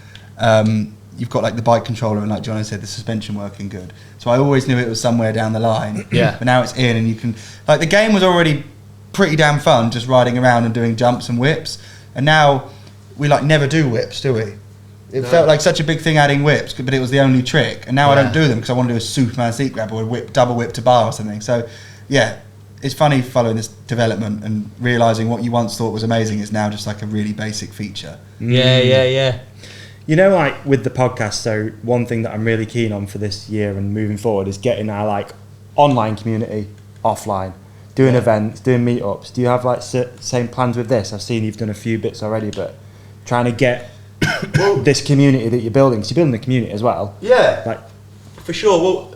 you've got like the bike controller and, like Jono said, the suspension working good. So I always knew it was somewhere down the line. Yeah. But now it's in, and you can like the game was already pretty damn fun just riding around and doing jumps and whips, and now we like never do whips, do we? It felt like such a big thing adding whips, but it was the only trick. And now I don't do them because I want to do a Superman seat grab or a double whip to bar or something. So, yeah, it's funny following this development and realising what you once thought was amazing is now just like a really basic feature. Yeah. You know, like with the podcast, so one thing that I'm really keen on for this year and moving forward is getting our like online community offline, doing events, doing meetups. Do you have like same plans with this? I've seen you've done a few bits already, but trying to get this community that you're building, because you're building the community as well. Yeah, like for sure. Well,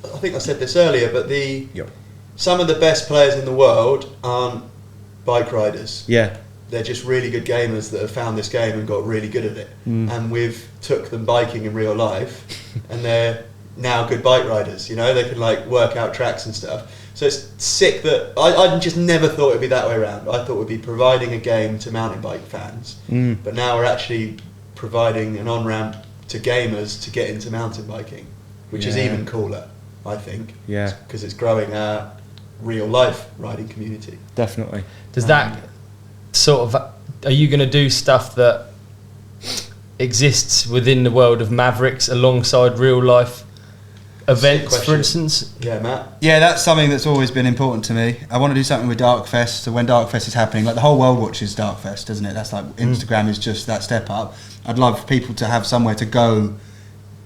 I think I said this earlier, but some of the best players in the world aren't bike riders. Yeah. They're just really good gamers that have found this game and got really good at it. And we've took them biking in real life, and they're now good bike riders. You know, they can like work out tracks and stuff. So it's sick that I just never thought it'd be that way around. I thought we'd be providing a game to mountain bike fans, but now we're actually providing an on-ramp to gamers to get into mountain biking, which is even cooler, I think. Yeah. Because it's growing our real life riding community. Definitely. Does that sort of, are you going to do stuff that exists within the world of MAVRIX alongside real life events, for instance? Yeah, Matt? Yeah, that's something that's always been important to me. I want to do something with Darkfest, so when Darkfest is happening, like the whole world watches Darkfest, doesn't it? That's like, Instagram is just that step up. I'd love people to have somewhere to go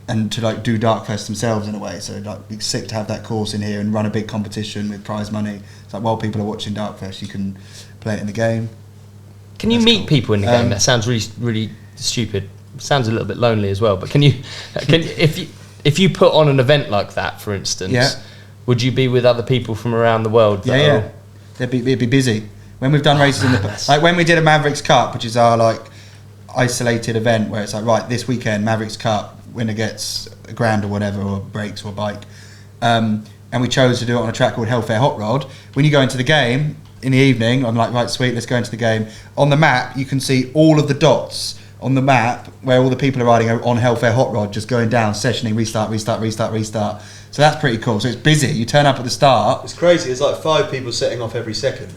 and to like do Darkfest themselves in a way. So like, it'd be sick to have that course in here and run a big competition with prize money. It's like while people are watching Darkfest, you can play it in the game. Can you meet people in the game? That sounds really, really stupid. Sounds a little bit lonely as well. But if you put on an event like that, for instance, would you be with other people from around the world? Yeah. It'd be busy. When we've done races in the like when we did a MAVRIX Cup, which is our like isolated event where it's like, right, this weekend MAVRIX Cup, winner gets a grand or whatever, or breaks or bike, and we chose to do it on a track called Hellfare Hot Rod. When you go into the game in the evening, I'm like, right, sweet, let's go into the game. On the map, you can see all of the dots on the map where all the people are riding on Hellfare Hot Rod, just going down, sessioning, restart. So that's pretty cool. So it's busy. You turn up at the start. It's crazy. There's like 5 people setting off every second.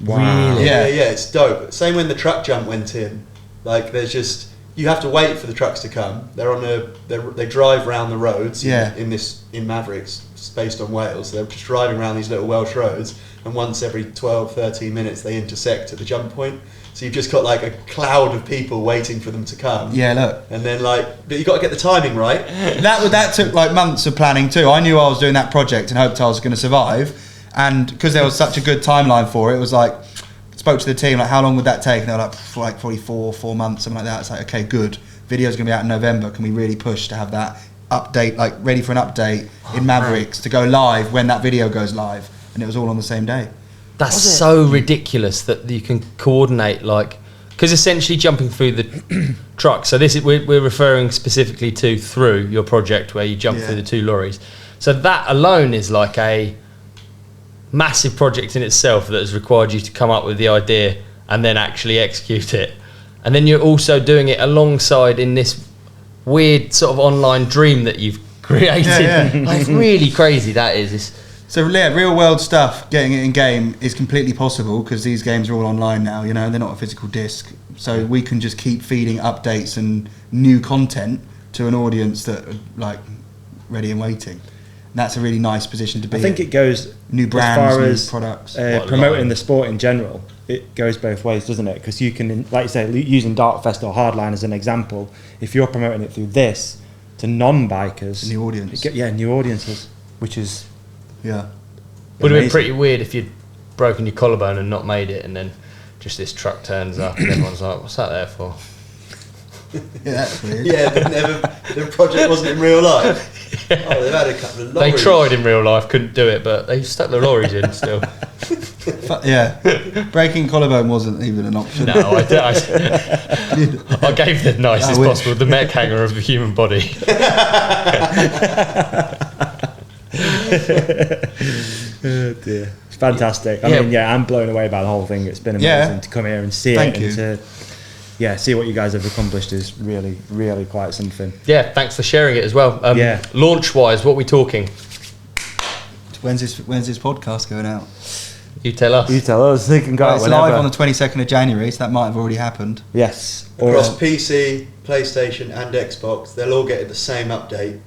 Wow. Really? Yeah, it's dope. Same when the truck jump went in. Like, there's just, you have to wait for the trucks to come. They drive around the roads in MAVRIX. It's based on Wales. So they're just driving around these little Welsh roads, and once every 12, 13 minutes they intersect at the jump point. So you've just got like a cloud of people waiting for them to come. Yeah, look. And then but you got to get the timing right. That took like months of planning too. I knew I was doing that project and hoped I was going to survive. And because there was such a good timeline for it, it was like, spoke to the team, like, how long would that take? And they were like, for like probably 4 months, something like that. It's like, okay, good. Video's going to be out in November. Can we really push to have that update, like ready for an update in MAVRIX to go live when that video goes live? And it was all on the same day. That's so ridiculous that you can coordinate, like, because essentially jumping through the truck. So this is we're referring specifically to through your project where you jump through the 2 lorries. So that alone is like a massive project in itself that has required you to come up with the idea and then actually execute it. And then you're also doing it alongside in this weird sort of online dream that you've created. Like, it's really crazy, that is. So yeah, real world stuff, getting it in game is completely possible because these games are all online now, you know, they're not a physical disc. So we can just keep feeding updates and new content to an audience that are like ready and waiting. And that's a really nice position to be in. I think it goes new brands, as new products. Promoting the sport in general. It goes both ways, doesn't it? Because you can, like you say, using Darkfest or Hardline as an example, if you're promoting it through this to non-bikers, new audience. New audiences, which is would have been pretty weird if you'd broken your collarbone and not made it, and then just this truck turns up and everyone's like, what's that there for? Yeah, that's weird. The project wasn't in real life. Oh, they've had a couple of lorries. They tried in real life, couldn't do it, but they stuck the lorries in still. Breaking collarbone wasn't even an option. No, I gave the nicest possible, the mech hanger of the human body. Oh dear, it's fantastic. I mean, I'm blown away by the whole thing. It's been amazing to come here and see it. And to see what you guys have accomplished is really, really quite something. Yeah, thanks for sharing it as well. Launch-wise, what are we talking? When's this podcast going out? You tell us. You tell us. It can go out it's whenever. live on the 22nd of January, so that might have already happened. Yes. Across PC, PlayStation and Xbox, they'll all get the same update.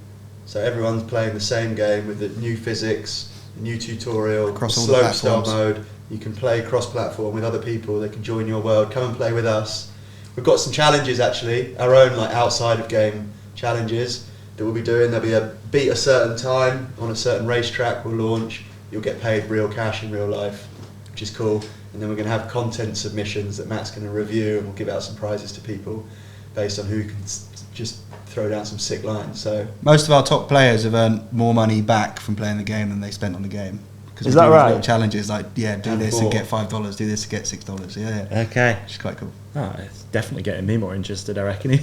So everyone's playing the same game with the new physics, a new tutorial, Across all the Slopestyle platforms. mode. You can play cross-platform with other people. They can join your world. Come and play with us. We've got some challenges actually, our own like outside of game challenges that we'll be doing. There'll be a beat a certain time on a certain racetrack we'll launch. You'll get paid real cash in real life, which is cool. And then we're going to have content submissions that Matt's going to review, and we'll give out some prizes to people based on who can just throw down some sick lines. So Most of our top players have earned more money back from playing the game than they spent on the game. Is that right? Little challenges like, do And this and bought. get $5, do this and get $6. Yeah. Okay. Which is quite cool. Oh, it's definitely getting me more interested, I reckon. Yeah.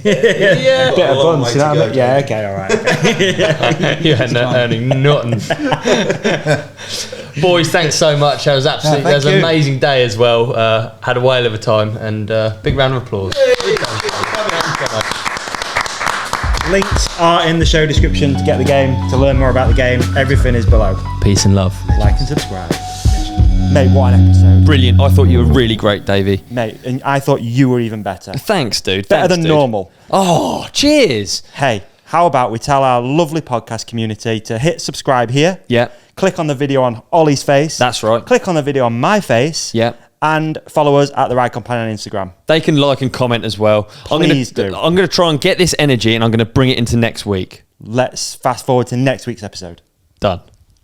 Bit Got a of long buns, way you know to what I go, mean? Yeah, Jamie. okay, alright. You ain't earning nothing. Boys, thanks so much. That was absolutely, thank that was an you. amazing day as well. Had a whale of a time, and big round of applause. Links are in the show description to get the game, to learn more about the game. Everything is below. Peace and love. Like and subscribe. Mate, what an episode. Brilliant. I thought you were really great, Davey. Mate, and I thought you were even better. Thanks, dude. Better Thanks, than dude. normal. Oh, cheers. Hey, how about we tell our lovely podcast community to hit subscribe here. Yeah, Click on the video on Ollie's face. that's right. Click on the video on my face. Yeah. And follow us at The Right Companion on Instagram. They can like and comment as well. Please do. I'm going to try and get this energy, and I'm going to bring it into next week. Let's fast forward to next week's episode. Done.